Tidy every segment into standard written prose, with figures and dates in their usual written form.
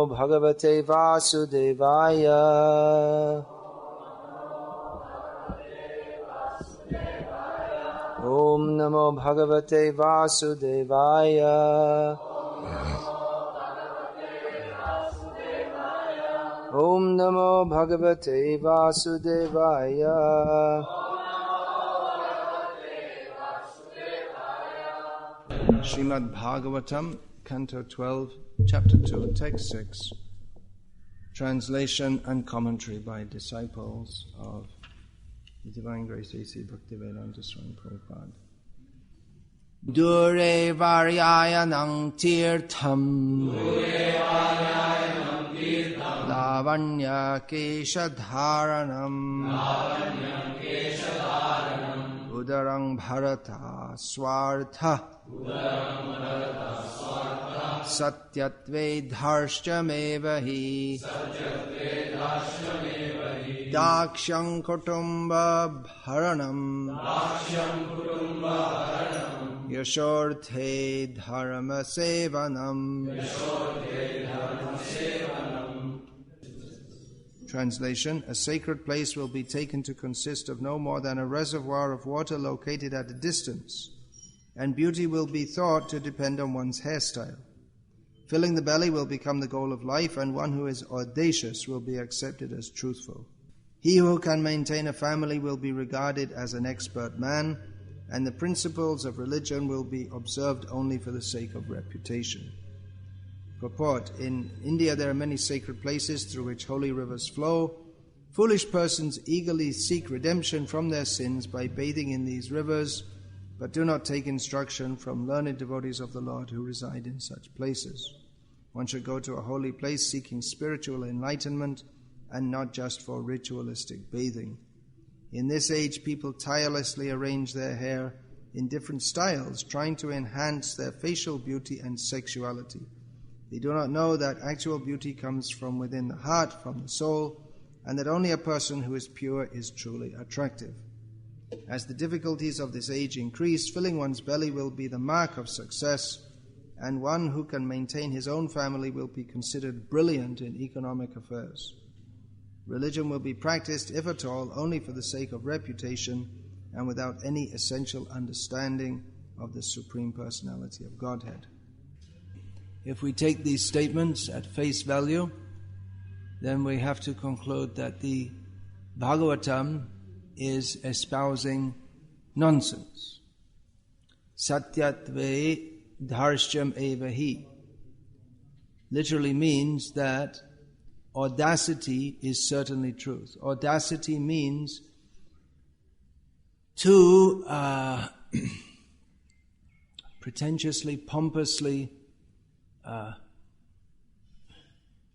Namo Bhagavate Vasudevaya. Om Namo Bhagavate Vasudevaya. Om Namo Bhagavate Vasudevaya. Srimad Bhagavatam, Canto 12, Chapter 2, Text 6. Translation and commentary by disciples of the Divine Grace A.C. Bhaktivedanta Swami Prabhupada. Dure varyayanam tirtham lavanya keshadharanam udarang bharata swartha satyatve dharshtameva hi daksham kutumba bharanam yashorthe dharma sevanam. Translation: a sacred place will be taken to consist of no more than a reservoir of water located at a distance, and beauty will be thought to depend on one's hairstyle. Filling the belly will become the goal of life, and one who is audacious will be accepted as truthful. He who can maintain a family will be regarded as an expert man, and the principles of religion will be observed only for the sake of reputation. Purport: in India there are many sacred places through which holy rivers flow. Foolish persons eagerly seek redemption from their sins by bathing in these rivers, but do not take instruction from learned devotees of the Lord who reside in such places. One should go to a holy place seeking spiritual enlightenment and not just for ritualistic bathing. In this age, people tirelessly arrange their hair in different styles, trying to enhance their facial beauty and sexuality. They do not know that actual beauty comes from within the heart, from the soul, and that only a person who is pure is truly attractive. As the difficulties of this age increase, filling one's belly will be the mark of success, and one who can maintain his own family will be considered brilliant in economic affairs. Religion will be practiced, if at all, only for the sake of reputation and without any essential understanding of the Supreme Personality of Godhead. If we take these statements at face value, then we have to conclude that the Bhagavatam is espousing nonsense. Satyatve dharsham evahi literally means that audacity is certainly truth. Audacity means to pretentiously, pompously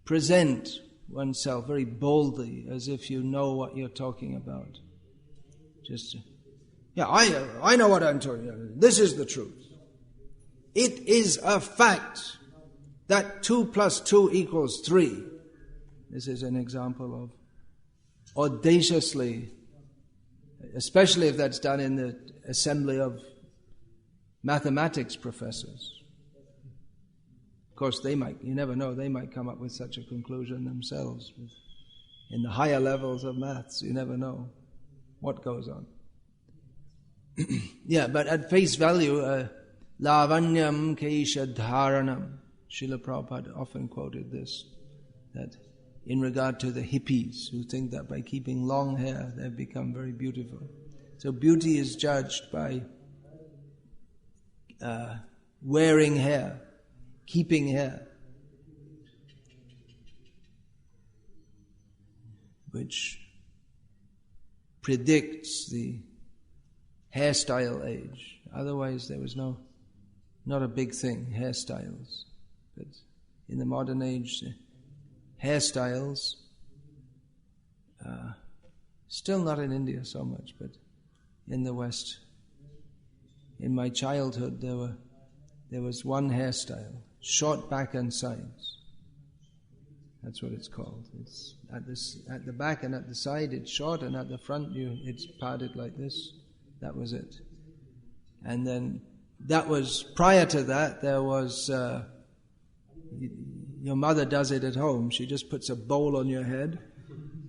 present oneself very boldly as if you know what you're talking about. I know what I'm talking about. This is the truth. It is a fact that 2 + 2 = 3. This is an example of audaciously, especially if that's done in the assembly of mathematics professors. Of course, you never know, they might come up with such a conclusion themselves. In the higher levels of maths, you never know what goes on. But at face value, lavanyam keshadharanam. Srila Prabhupada often quoted this, that in regard to the hippies who think that by keeping long hair they've become very beautiful. So beauty is judged by wearing hair, keeping hair, which predicts the hairstyle age. Otherwise there was not a big thing, hairstyles. But in the modern age, hairstyles, still not in India so much, but in the West. In my childhood there was one hairstyle, short back and sides. That's what it's called. It's at the back and at the side it's short, and at the front it's parted like this. That was it. And then that was, prior to that, there was, your mother does it at home. She just puts a bowl on your head,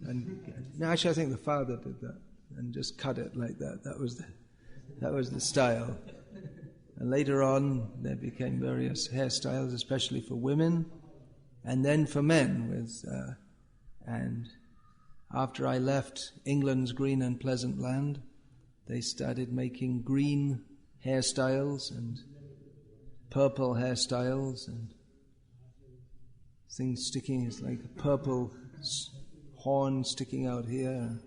and actually I think the father did that, and just cut it like that. That was the style. And later on, there became various hairstyles, especially for women, and then for men. And after I left England's green and pleasant land, they started making green hairstyles and purple hairstyles and things sticking, it's like a purple horn sticking out here,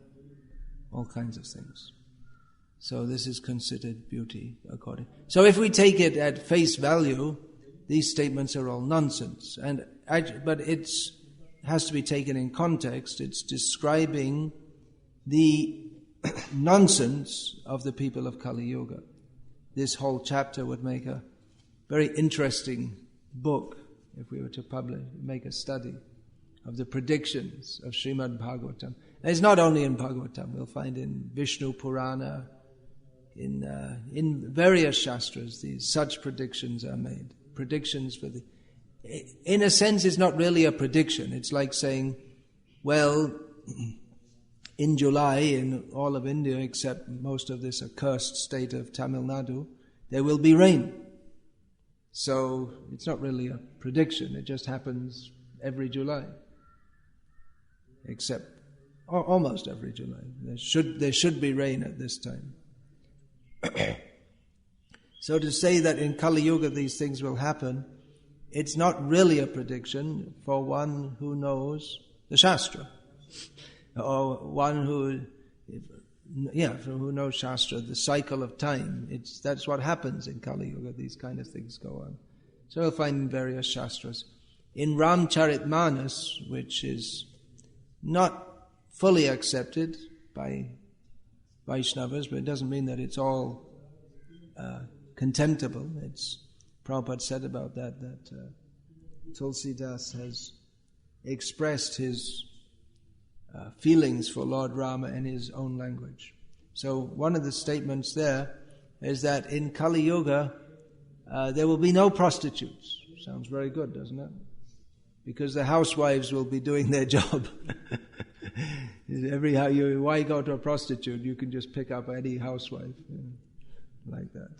all kinds of things. So this is considered beauty according. So if we take it at face value, these statements are all nonsense. But it has to be taken in context. It's describing the nonsense of the people of Kali Yuga. This whole chapter would make a very interesting book if we were to make a study of the predictions of Srimad Bhagavatam. And it's not only in Bhagavatam. We'll find in Vishnu Purana, in various shastras, such predictions are made. Predictions for in a sense, it's not really a prediction. It's like saying, well, in July, in all of India, except most of this accursed state of Tamil Nadu, there will be rain. So it's not really a prediction. It just happens every July, except almost every July. There should be rain at this time. So to say that in Kali Yuga these things will happen, it's not really a prediction for one who knows the Shastra, or one who knows Shastra, the cycle of time. That's what happens in Kali Yuga. These kind of things go on. So we'll find in various Shastras. In Ramcharitmanas, which is not fully accepted by Vaishnavas, but it doesn't mean that it's all contemptible. Prabhupada said about that Tulsidas has expressed his feelings for Lord Rama in his own language. So one of the statements there is that in Kali Yuga there will be no prostitutes. Sounds very good, doesn't it? Because the housewives will be doing their job. Why go to a prostitute? You can just pick up any housewife, like that.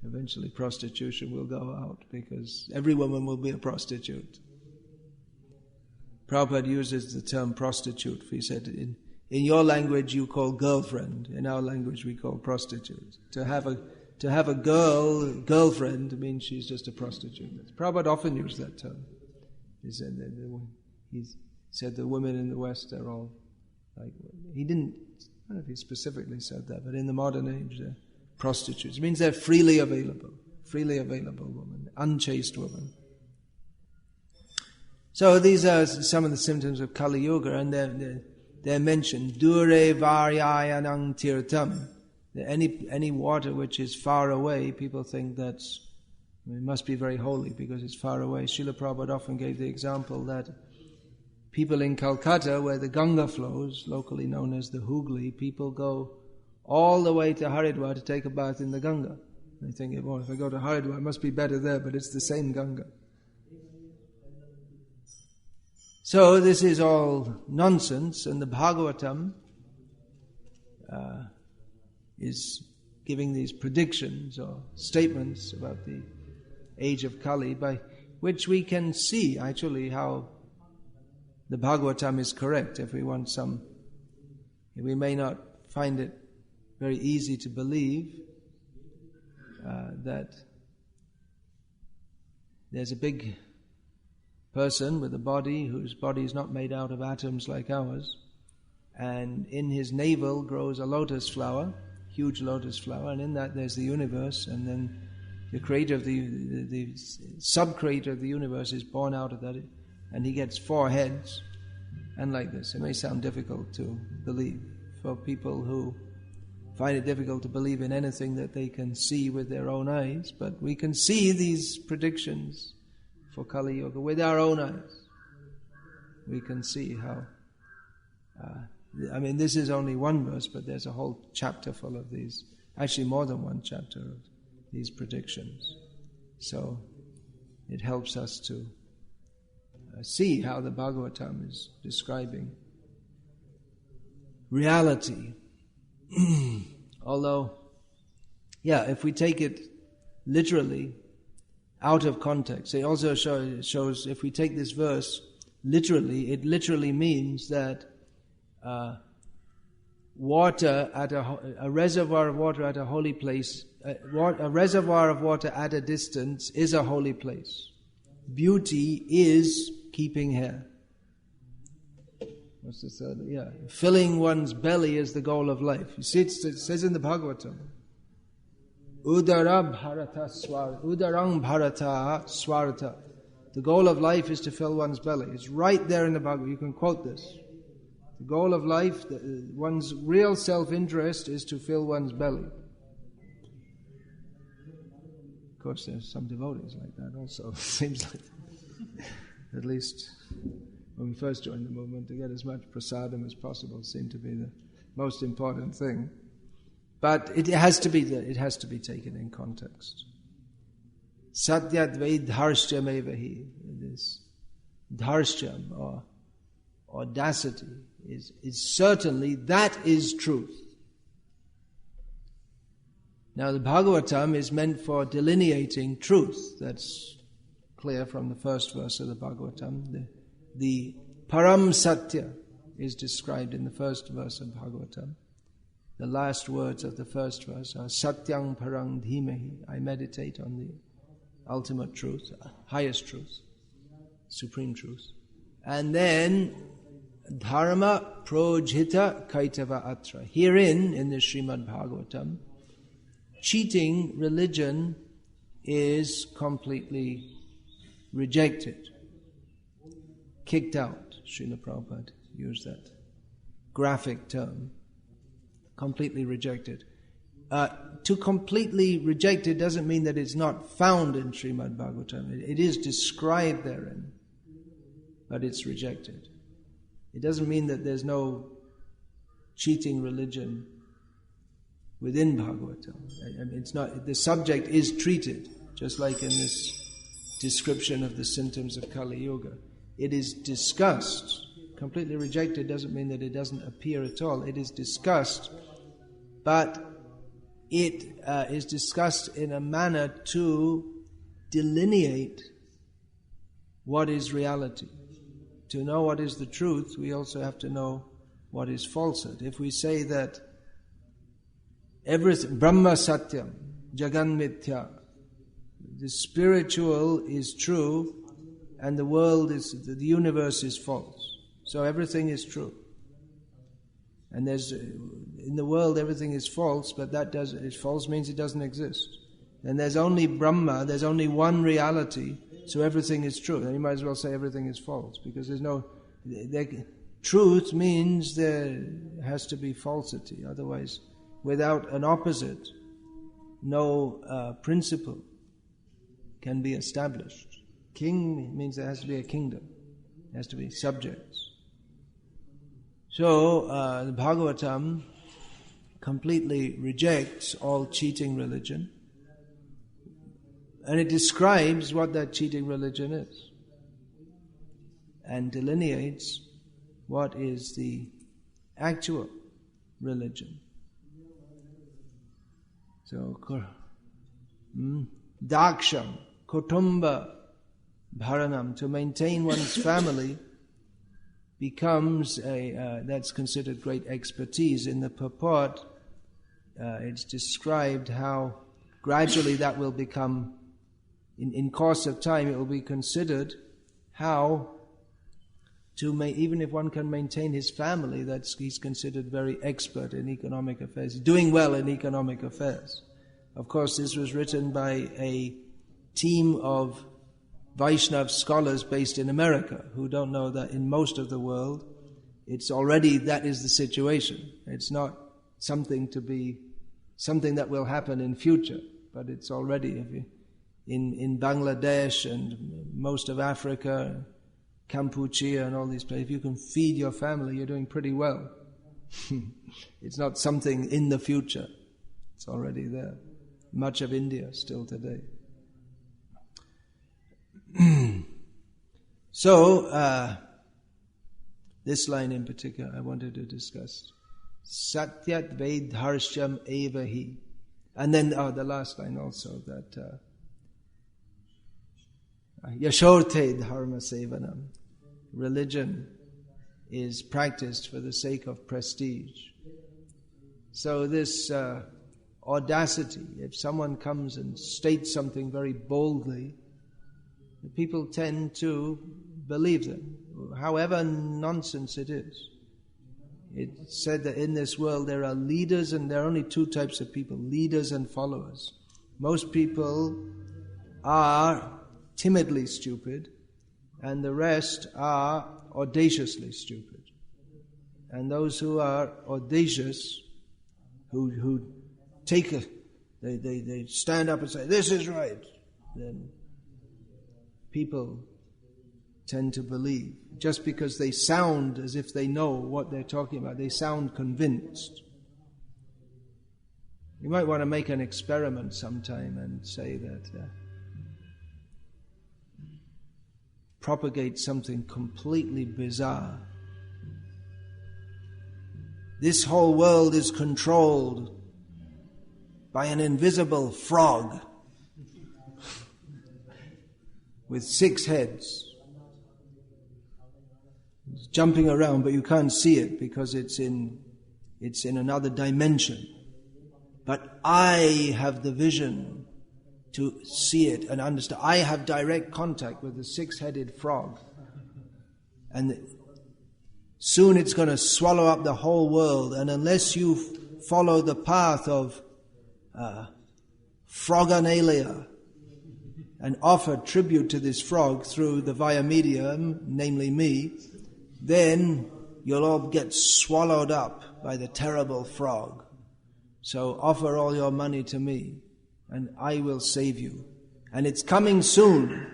Eventually prostitution will go out because every woman will be a prostitute. Prabhupada uses the term prostitute. He said, in your language you call girlfriend, in our language we call prostitute. To have a girlfriend means she's just a prostitute. Prabhupada often used that term. He said the women in the West are all like, I don't know if he specifically said that, but in the modern age they're prostitutes. It means they're freely available women, unchaste women. So these are some of the symptoms of Kali Yuga, and they're mentioned. Dure varyayanang tirtam. Any water which is far away, people think it must be very holy because it's far away. Srila Prabhupada often gave the example that people in Calcutta, where the Ganga flows, locally known as the Hooghly, people go all the way to Haridwar to take a bath in the Ganga. They think, well, if I go to Haridwar, it must be better there, but it's the same Ganga. So this is all nonsense, and the Bhagavatam is giving these predictions or statements about the age of Kali, by which we can see actually how the Bhagavatam is correct. If we want we may not find it very easy to believe that there's a big person with a body whose body is not made out of atoms like ours, and in his navel grows a lotus flower, huge lotus flower, and in that there's the universe, and then the creator of the sub-creator of the universe is born out of that, and he gets 4 heads, and like this. It may sound difficult to believe for people who find it difficult to believe in anything that they can see with their own eyes, but we can see these predictions for Kali Yuga with our own eyes. We can see how this is only one verse, but there's a whole chapter full of these, actually more than one chapter of these predictions. So it helps us to see how the Bhagavatam is describing reality. Although, if we take it literally, out of context, it also shows if we take this verse literally, it literally means that water at a reservoir of water at a holy place, a reservoir of water at a distance is a holy place. Beauty is keeping hair. What's the third? Filling one's belly is the goal of life. You see, it says in the Bhagavatam, Udarang bharata swarta. The goal of life is to fill one's belly. It's right there in the Bhagavatam. You can quote this. The goal of life, one's real self-interest is to fill one's belly. Of course, there's some devotees like that also. Seems like, at least when we first joined the movement, to get as much prasadam as possible seemed to be the most important thing. But it has to be taken in context. Satyadvai dharshyamevahi. This dharsyam or audacity is certainly, that is truth. Now the Bhagavatam is meant for delineating truth. That's clear from the first verse of the Bhagavatam. The Param Satya is described in the first verse of Bhagavatam. The last words of the first verse are Satyang Parang Dhimahi. I meditate on the ultimate truth, highest truth, supreme truth. And then Dharma Projhita Kaitava Atra. Herein, in the Srimad Bhagavatam, cheating religion is completely rejected, kicked out. Srila Prabhupada used that graphic term. Completely rejected. To completely reject it doesn't mean that it's not found in Srimad Bhagavatam. It is described therein, but it's rejected. It doesn't mean that there's no cheating religion within Bhagavatam. It's not. The subject is treated, just like in this description of the symptoms of Kali Yuga. It is discussed. Completely rejected doesn't mean that it doesn't appear at all. It is discussed, but it is discussed in a manner to delineate what is reality. To know what is the truth, we also have to know what is falsehood. If we say that everything, Brahma Satyam, Jagan Mithya, the spiritual is true and the universe is false. So everything is true. And in the world everything is false, but false means it doesn't exist. And there's only Brahma, there's only one reality, so everything is true. Then you might as well say everything is false, because truth means there has to be falsity. Otherwise, without an opposite, no principle can be established. King means there has to be a kingdom. There has to be subjects. So, the Bhagavatam completely rejects all cheating religion, and it describes what that cheating religion is, and delineates what is the actual religion. So, Daksham, Kutumba, Bharanam, to maintain one's family becomes that's considered great expertise. In the purport, it's described how gradually that will become, in course of time, it will be considered how even if one can maintain his family, he's considered very expert in economic affairs, doing well in economic affairs. Of course, this was written by a team of Vaishnav scholars based in America who don't know that in most of the world that is the situation. It's not something that will happen in future, but it's already in Bangladesh and most of Africa, Kampuchea and all these places. If you can feed your family, you're doing pretty well. It's not something in the future. It's already there. Much of India still today. So, this line in particular I wanted to discuss. Satyat Vedharsham Evahi. And then the last line also, that Yashorte Dharma Sevanam. Religion is practiced for the sake of prestige. So this audacity, if someone comes and states something very boldly, the people tend to believe them, however nonsense it is. It's said that in this world there are leaders, and there are only two types of people, leaders and followers. Most people are timidly stupid, and the rest are audaciously stupid. And those who are audacious, who take they stand up and say, "This is right," then people tend to believe. Just because they sound as if they know what they're talking about, they sound convinced. You might want to make an experiment sometime and say that propagate something completely bizarre. This whole world is controlled by an invisible frog with 6 heads. It's jumping around, but you can't see it because it's in another dimension. But I have the vision to see it and understand. I have direct contact with the 6-headed frog. And soon it's going to swallow up the whole world. And unless you follow the path of froganalia and offer tribute to this frog through the via medium, namely me, then you'll all get swallowed up by the terrible frog. So offer all your money to me, and I will save you. And it's coming soon.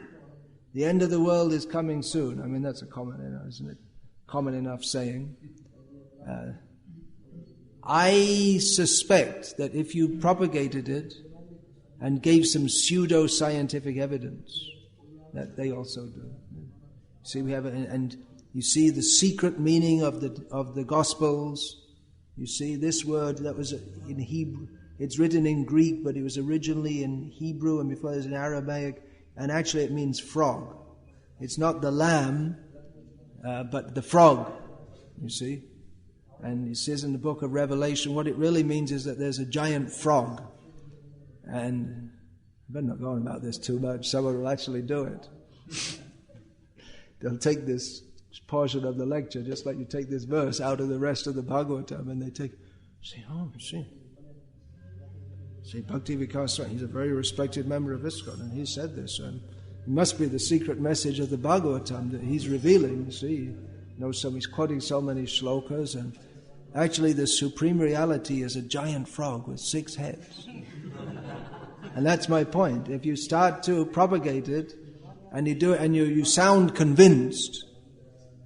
The end of the world is coming soon. I mean, that's a common, isn't it? Common enough saying. I suspect that if you propagated it and gave some pseudo-scientific evidence, that they also do. See, we have, and you see the secret meaning of the Gospels. You see this word that was in Hebrew. It's written in Greek, but it was originally in Hebrew, and before it was in Aramaic. And actually, it means frog. It's not the lamb, but the frog. You see, and it says in the book of Revelation, what it really means is that there's a giant frog. And I better not go on about this too much. Someone will actually do it. They'll take this portion of the lecture, just like you take this verse out of the rest of the Bhagavatam, and they see, Bhakti Vikasa, he's a very respected member of ISKCON, and he said this, and it must be the secret message of the Bhagavatam that he's revealing. You see, he's quoting so many shlokas, and actually the supreme reality is a giant frog with 6 heads. And that's my point. If you start to propagate it, and you do it, and you sound convinced,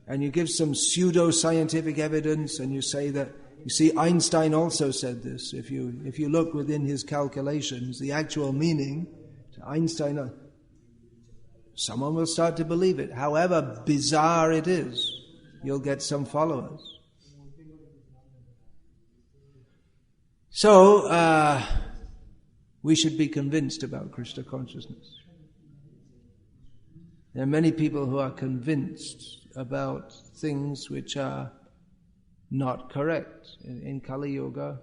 and you give some pseudo-scientific evidence, and you say that, you see, Einstein also said this. If you look within his calculations, the actual meaning to Einstein, someone will start to believe it. However bizarre it is, you'll get some followers. So, we should be convinced about Krishna consciousness. There are many people who are convinced about things which are not correct. In Kali Yuga,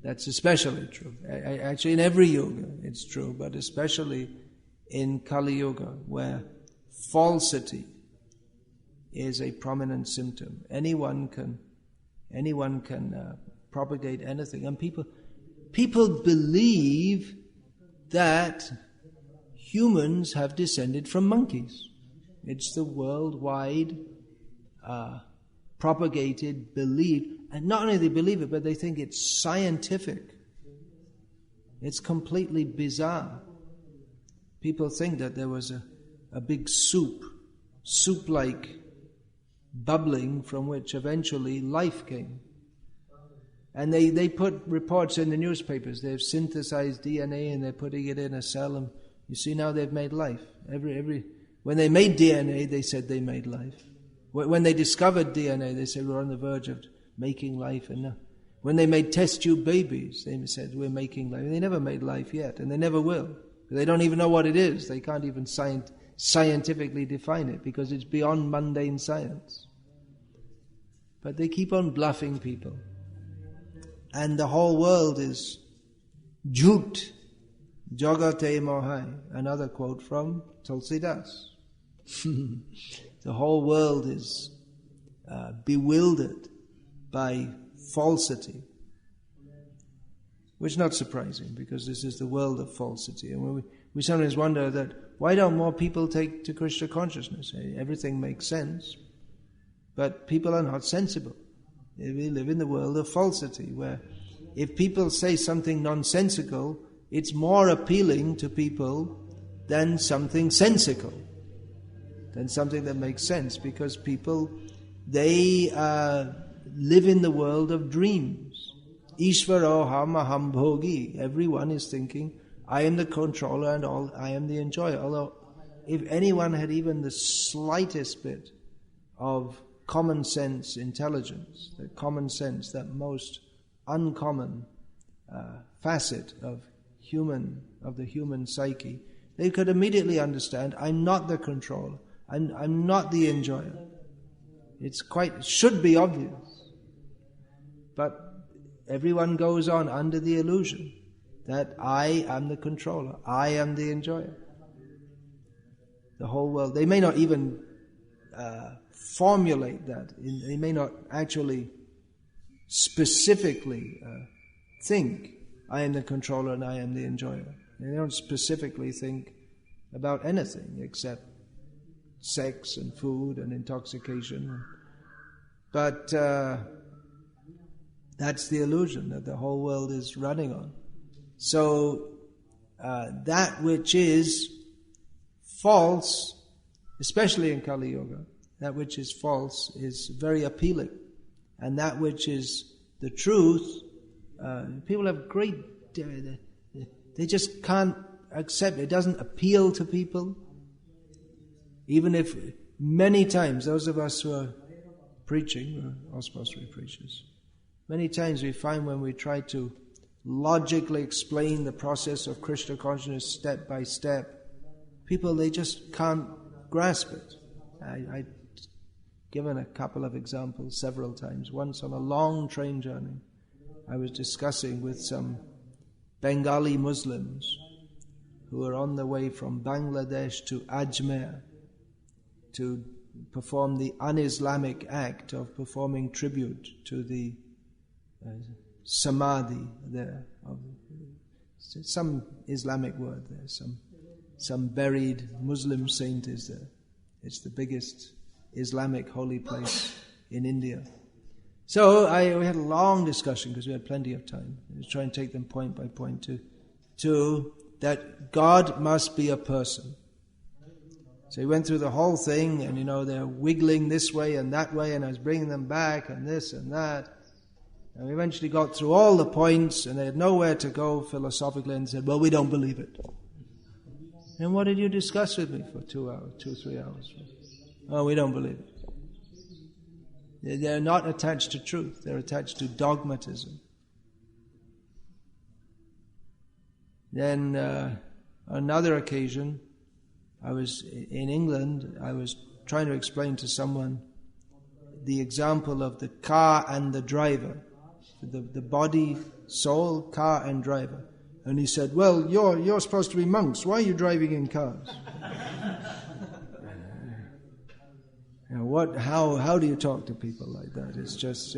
that's especially true. Actually, in every yoga it's true, but especially in Kali Yuga, where falsity is a prominent symptom. Anyone can propagate anything, and people believe that humans have descended from monkeys. It's the worldwide propagated belief, and not only they believe it, but they think it's scientific. It's completely bizarre. People think that there was a big soup-like bubbling from which eventually life came. And they put reports in the newspapers. They've synthesized DNA and they're putting it in a cell, and you see now they've made life. When they made DNA, they said they made life. When they discovered DNA, they said we're on the verge of making life. And when they made test tube babies, they said we're making life. They never made life yet, and they never will. They don't even know what it is. They can't even scientifically define it because it's beyond mundane science. But they keep on bluffing people. And the whole world is jhoot, jagate mohai. Another quote from Tulsidas. The whole world is bewildered by falsity. Which is not surprising, because this is the world of falsity. And we sometimes wonder that, why don't more people take to Krishna consciousness? Everything makes sense, but people are not sensible. We live in the world of falsity, where if people say something nonsensical, it's more appealing to people than something sensical, than something that makes sense, because people, they live in the world of dreams. Ishvaroham aham bhogi. Everyone is thinking, I am the controller and I am the enjoyer. Although, if anyone had even the slightest bit of common sense intelligence, the common sense, that most uncommon facet of the human psyche, they could immediately understand, I'm not the controller, I'm not the enjoyer. It should be obvious. But everyone goes on under the illusion that I am the controller, I am the enjoyer. The whole world, they may not even formulate that. They may not actually specifically think, I am the controller and I am the enjoyer. They don't specifically think about anything except sex and food and intoxication. But that's the illusion that the whole world is running on. So that which is false, especially in Kali Yuga, that which is false is very appealing. And that which is the truth, people have they just can't accept it. It doesn't appeal to people. Even if many times, those of us who are preaching, we're all supposed to be preachers, many times we find when we try to logically explain the process of Krishna consciousness step by step, people, they just can't grasp it. I've given a couple of examples several times. Once on a long train journey, I was discussing with some Bengali Muslims who were on the way from Bangladesh to Ajmer to perform the un-Islamic act of performing tribute to the samadhi there, some Islamic word there, some buried Muslim saint is there. It's the biggest Islamic holy place in India. So we had a long discussion because we had plenty of time. I was trying to take them point by point to that God must be a person. So he went through the whole thing, and they're wiggling this way and that way, and I was bringing them back and this and that. And we eventually got through all the points, and they had nowhere to go philosophically, and said, well, we don't believe it. And what did you discuss with me for 2 hours, 3 hours? Oh, we don't believe it. They're not attached to truth, they're attached to dogmatism. Then on another occasion, I was in England, I was trying to explain to someone the example of the car and the driver. The body, soul, car and driver. And he said, well, you're supposed to be monks, why are you driving in cars? How do you talk to people like that? It's just,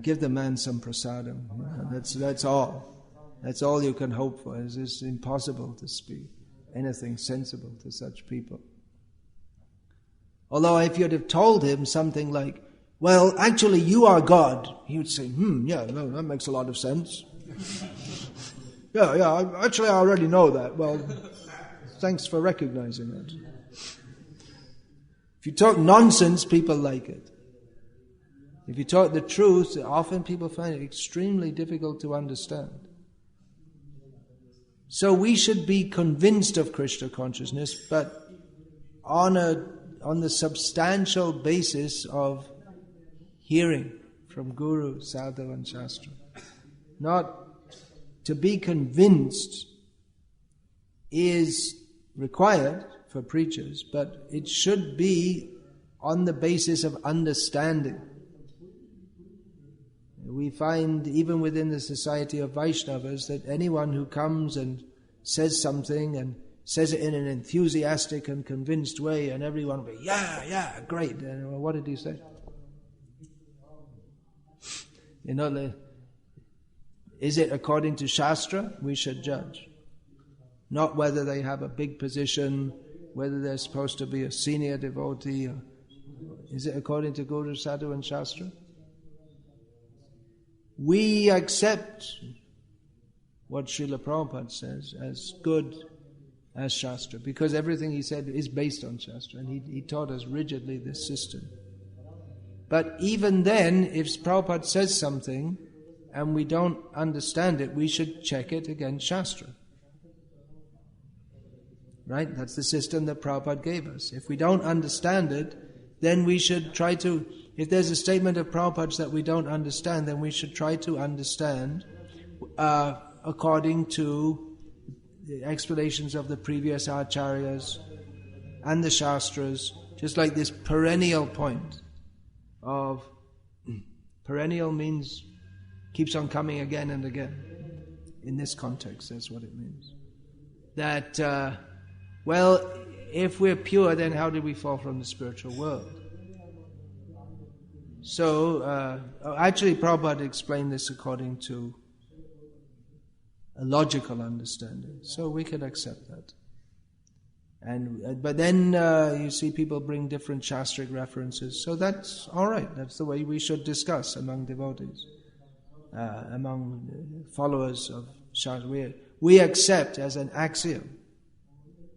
give the man some prasadam. That's all. That's all you can hope for. It's impossible to speak anything sensible to such people. Although if you'd have told him something like, well, actually you are God, he would say, yeah, no, that makes a lot of sense. yeah, actually I already know that. Well, thanks for recognizing it. If you talk nonsense, people like it. If you talk the truth, often people find it extremely difficult to understand. So we should be convinced of Krishna consciousness, but on the substantial basis of hearing from Guru, Sadhu and Shastra. Not to be convinced is required for preachers, but it should be on the basis of understanding. We find even within the society of Vaishnavas that anyone who comes and says something and says it in an enthusiastic and convinced way, and everyone will be, yeah, great. And what did he say? Is it according to Shastra? We should judge. Not whether they have a big position, whether they're supposed to be a senior devotee. Is it according to Guru, Sadhu and Shastra? We accept what Srila Prabhupada says as good as Shastra, because everything he said is based on Shastra, and he taught us rigidly this system. But even then, if Prabhupada says something and we don't understand it, we should check it against Shastra. Right? That's the system that Prabhupada gave us. If we don't understand it, then we should try to, if there's a statement of Prabhupada's that we don't understand, then we should try to understand according to the explanations of the previous acharyas and the Shastras, just like this perennial point of, perennial means keeps on coming again and again. In this context, that's what it means. That, well, if we're pure, then how did we fall from the spiritual world? So, actually Prabhupada explained this according to a logical understanding. So we can accept that. But then you see people bring different Shastric references. So that's all right. That's the way we should discuss among devotees, among followers of Shastra. We accept as an axiom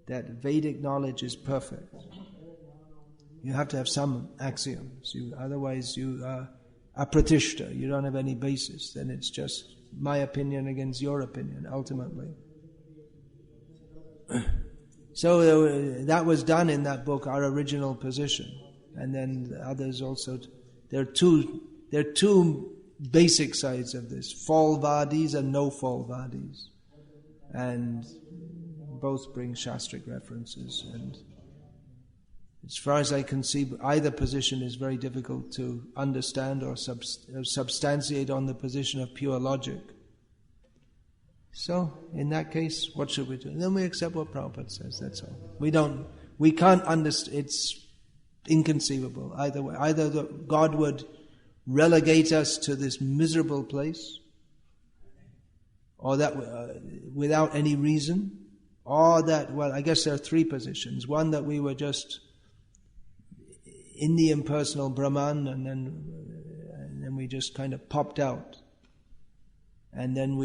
that Vedic knowledge is perfect. You have to have some axioms. Otherwise you are apratishta. You don't have any basis. Then it's just my opinion against your opinion, ultimately. So that was done in that book, Our Original Position. And then others also. There are two basic sides of this, Fall-vadis and no-fall-vadis. And both bring Shastric references. And as far as I can see, either position is very difficult to understand or substantiate on the position of pure logic. So, in that case, what should we do? Then we accept what Prabhupada says, that's all. We can't understand, it's inconceivable either way. Either God would relegate us to this miserable place, or that without any reason, or that, well, I guess there are three positions. One, that we were just in the impersonal Brahman, and then we just kind of popped out. And then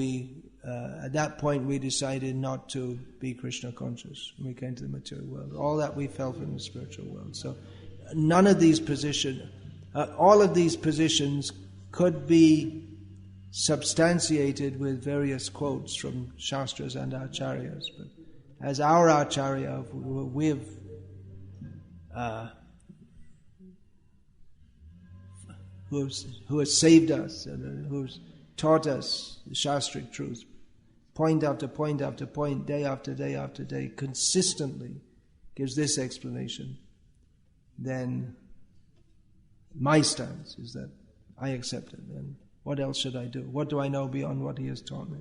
at that point we decided not to be Krishna conscious. We came to the material world. All that we fell from the spiritual world. So none of these positions, all of these positions could be substantiated with various quotes from Shastras and Acharyas. But as our Acharya, who has saved us and who's taught us the Shastric truth, point after point after point, day after day after day, consistently gives this explanation, then my stance is that I accept it. And what else should I do? What do I know beyond what he has taught me?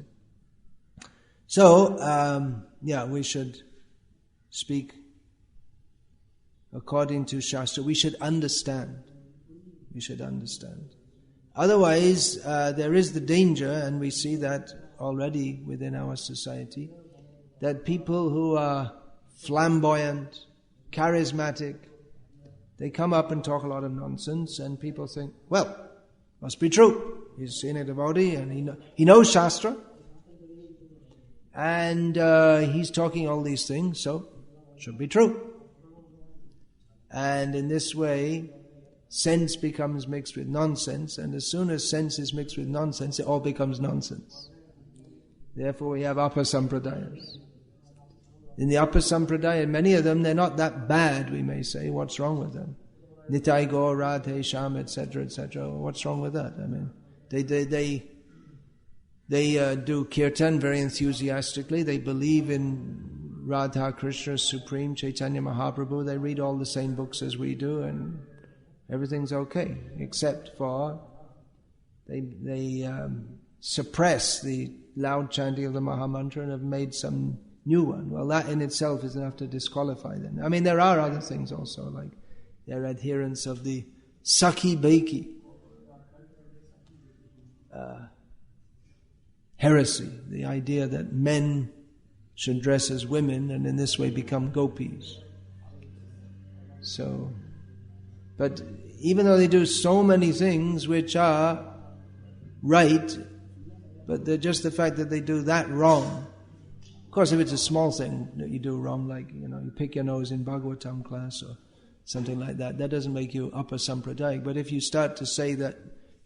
So, we should speak according to Shastra. We should understand. We should understand. Otherwise, there is the danger, and we see that already within our society, that people who are flamboyant, charismatic, they come up and talk a lot of nonsense, and people think, well, must be true. He's seen a devotee, and he knows Shastra, and he's talking all these things, so it should be true. And in this way, sense becomes mixed with nonsense, and as soon as sense is mixed with nonsense, it all becomes nonsense. Therefore we have upper sampradayas. In the upper sampradaya, many of them, they're not that bad, we may say. What's wrong with them? Nitai Gaur, Radhe, Sham, etc., etc. What's wrong with that? I mean, they do kirtan very enthusiastically. They believe in Radha Krishna, Supreme, Chaitanya Mahaprabhu. They read all the same books as we do, and everything's okay, except for they suppress the loud chanting of the Mahamantra and have made some new one. Well, that in itself is enough to disqualify them. I mean, there are other things also, like their adherence of the Sakhi Beki heresy, the idea that men should dress as women and in this way become gopis. So, but even though they do so many things which are right, but they're just the fact that they do that wrong. Of course, if it's a small thing that you do wrong, like, you pick your nose in Bhagavatam class or something like that, that doesn't make you upper sampradayic. But if you start to say that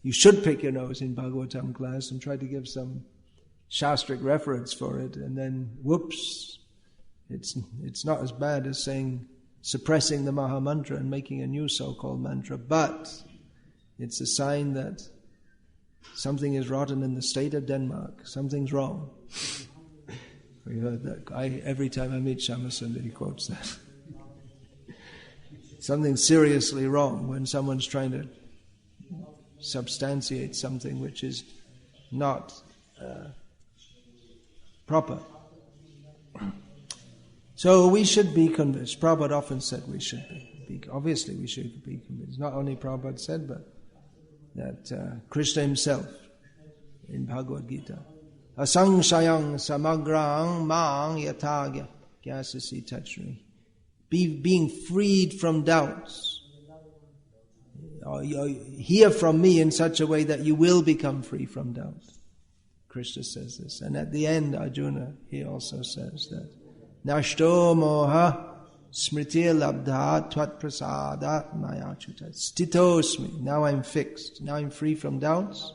you should pick your nose in Bhagavatam class and try to give some shastric reference for it, and then whoops, it's not as bad as suppressing the Maha Mantra and making a new so-called mantra, but it's a sign that something is rotten in the state of Denmark. Something's wrong. We heard that. Every time I meet Shamasundar, he quotes that. Something's seriously wrong when someone's trying to substantiate something which is not proper. So we should be convinced. Prabhupada often said we should be. Obviously we should be convinced. Not only Prabhupada said, but that Krishna himself in Bhagavad Gita, asangshayang samagrang mang yatagya gyasasi tachri, being freed from doubts. Hear from me in such a way that you will become free from doubt. Krishna says this. And at the end, Arjuna, he also says that Nashto moha smritir labdha tvat prasada mayachuta stitosmi. Now I'm fixed. Now I'm free from doubts.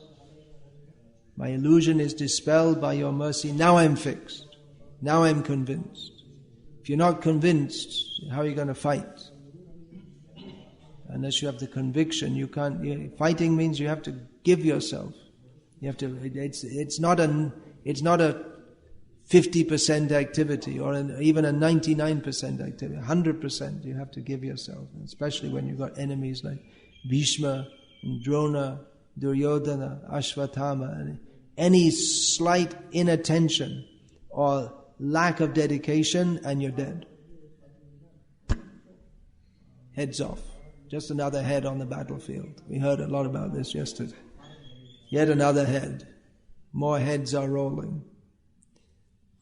My illusion is dispelled by your mercy. Now I'm fixed. Now I'm convinced. If you're not convinced, how are you going to fight? Unless you have the conviction, you can't. Fighting means you have to give yourself. You have to. It's not a 50% activity or even a 99% activity. 100% you have to give yourself, especially when you've got enemies like Bhishma, Drona, Duryodhana, Ashvatthama. And any slight inattention or lack of dedication, and you're dead. Heads off. Just another head on the battlefield. We heard a lot about this yesterday. Yet another head. More heads are rolling.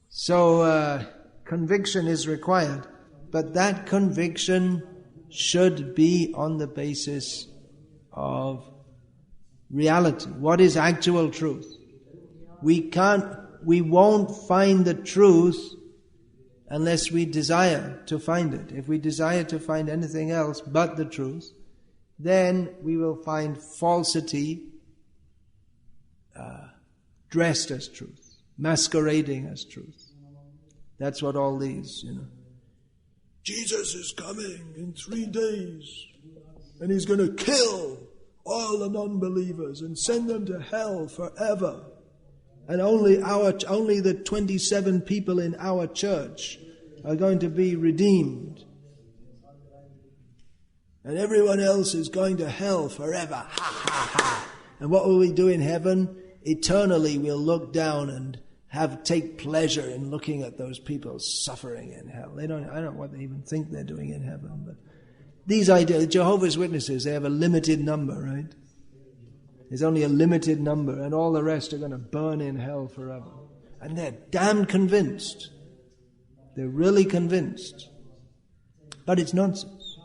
So conviction is required, but that conviction should be on the basis of reality. What is actual truth? We won't find the truth unless we desire to find it. If we desire to find anything else but the truth, then we will find falsity dressed as truth, masquerading as truth. That's what all these, Jesus is coming in 3 days, and he's going to kill all the non-believers and send them to hell forever. And only the 27 people in our church are going to be redeemed. And everyone else is going to hell forever. Ha, ha, ha. And what will we do in heaven? Eternally we'll look down and take pleasure in looking at those people suffering in hell. I don't know what they even think they're doing in heaven. But these ideas, Jehovah's Witnesses, they have a limited number, right? There's only a limited number, and all the rest are going to burn in hell forever. And they're damn convinced. They're really convinced. But it's nonsense.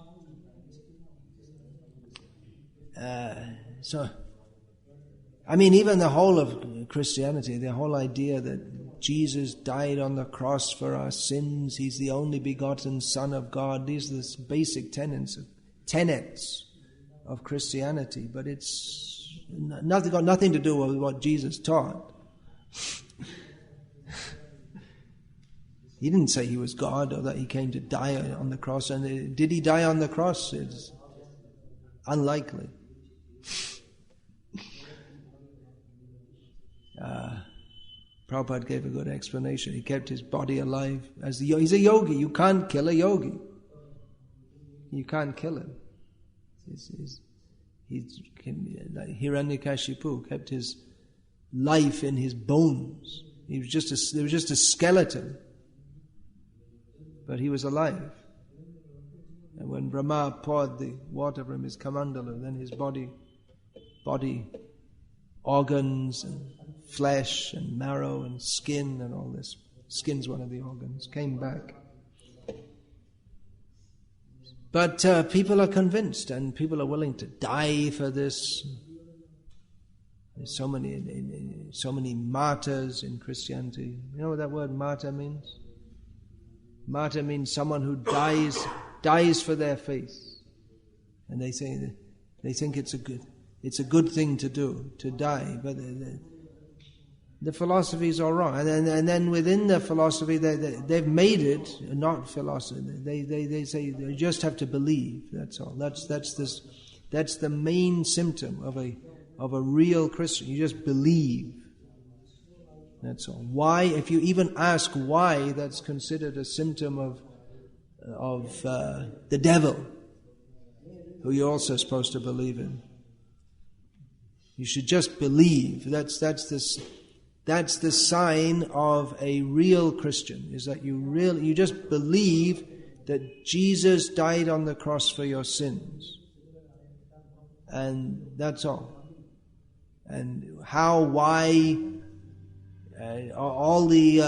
Even the whole of Christianity, the whole idea that Jesus died on the cross for our sins, He's the only begotten Son of God, these are the basic tenets of Christianity, but it's got nothing to do with what Jesus taught. He didn't say he was God or that he came to die on the cross. And did he die on the cross? It's unlikely. Prabhupada gave a good explanation. He kept his body alive. He's a yogi. You can't kill a yogi. You can't kill him. Like Hiranyakashipu kept his life in his bones. There was just a skeleton. But he was alive. And when Brahma poured the water from his kamandala, then his body, organs and flesh and marrow and skin and all this, skin's one of the organs, came back. But people are convinced and people are willing to die for this. There's so many martyrs in Christianity. You know what that word martyr means? Martyr means someone who dies for their faith, and they think it's a good thing to do, to die. But the philosophy is all wrong, and then within the philosophy they've made it not philosophy. They say you just have to believe. That's all. That's the main symptom of a real Christian. You just believe. That's all. Why? If you even ask why, that's considered a symptom of the devil, who you're also supposed to believe in. You should just believe. That's the sign of a real Christian. Is that you just believe that Jesus died on the cross for your sins, and that's all. And how, why. All the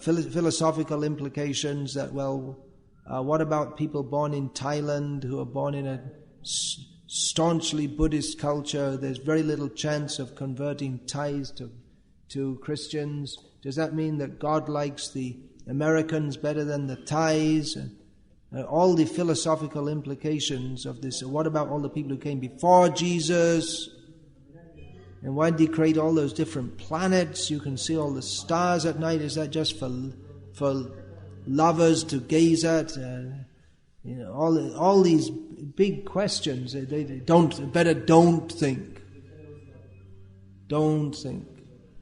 philosophical implications that, what about people born in Thailand who are born in a staunchly Buddhist culture? There's very little chance of converting Thais to Christians. Does that mean that God likes the Americans better than the Thais? And all the philosophical implications of this. What about all the people who came before Jesus? And why did he create all those different planets? You can see all the stars at night. Is that just for lovers to gaze at? All these big questions. They don't think. Don't think.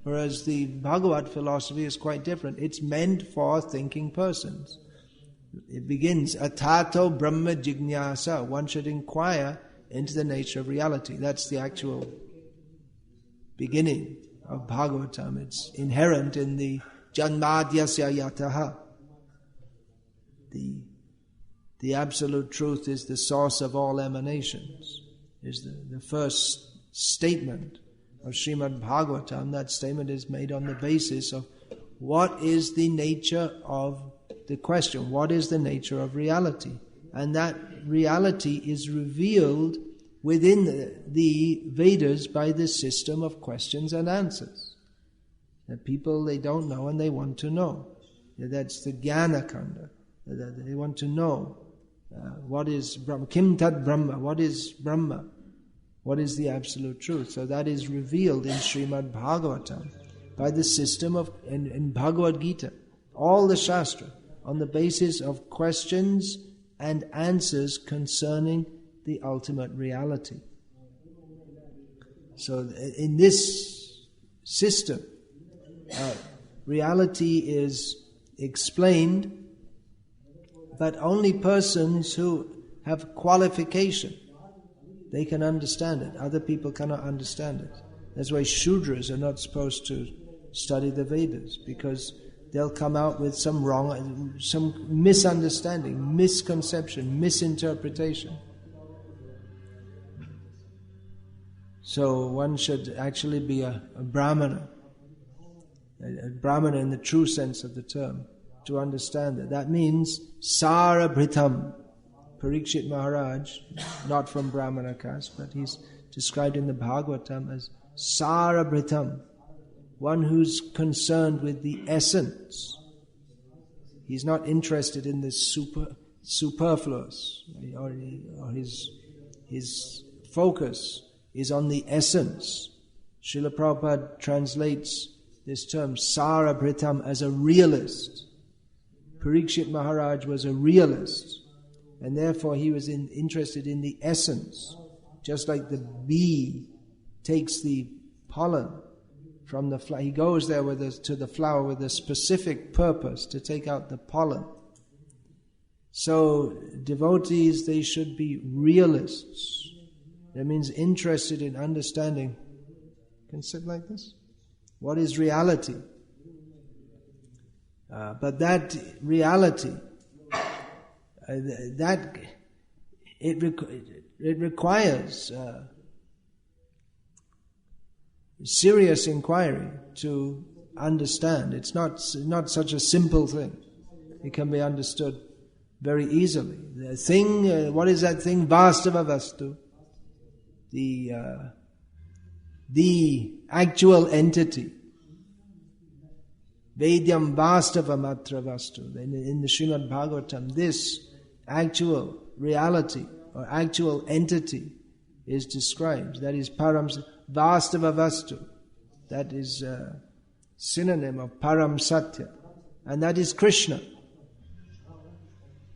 Whereas the Bhagavad philosophy is quite different. It's meant for thinking persons. It begins, Atato Brahma Jignasa. One should inquire into the nature of reality. That's the actual beginning of Bhagavatam. It's inherent in the Janmadyasya Yataha. The absolute truth is the source of all emanations, is the first statement of Srimad Bhagavatam. That statement is made on the basis of what is the nature of the question, what is the nature of reality? And that reality is revealed within the Vedas by this system of questions and answers. That people, they don't know and they want to know. That's the Jnana Kanda. They want to know what is Brahma. Kim Tat Brahma. What is Brahma? What is the absolute truth? So that is revealed in Srimad Bhagavatam by the system of, in Bhagavad Gita, all the Shastra, on the basis of questions and answers concerning the ultimate reality. So in this system, reality is explained, but only persons who have qualification, they can understand it. Other people cannot understand it. That's why Shudras are not supposed to study the Vedas, because they'll come out with some misunderstanding, misconception, misinterpretation. So one should actually be a Brahmana in the true sense of the term, to understand that. That means Sarabhritam. Parikshit Maharaj, not from Brahmana caste, but he's described in the Bhagavatam as Sarabhritam, one who's concerned with the essence. He's not interested in the superfluous, or his focus is on the essence. Srila Prabhupada translates this term Sarabhritam as a realist. Parikshit Maharaj was a realist, and therefore he was interested in the essence, just like the bee takes the pollen from the flower. He goes there to the flower with a specific purpose to take out the pollen. So devotees, they should be realists. That means interested in understanding. Can sit like this? What is reality? But that reality, it requires serious inquiry to understand. It's not such a simple thing. It can be understood very easily. The thing, what is that thing? Vastava vastu. The actual entity. Vedyam vastava matra vastu. In the Srimad Bhagavatam, this actual reality or actual entity is described. That is param vastava vastu. That is a synonym of param satya. And that is Krishna.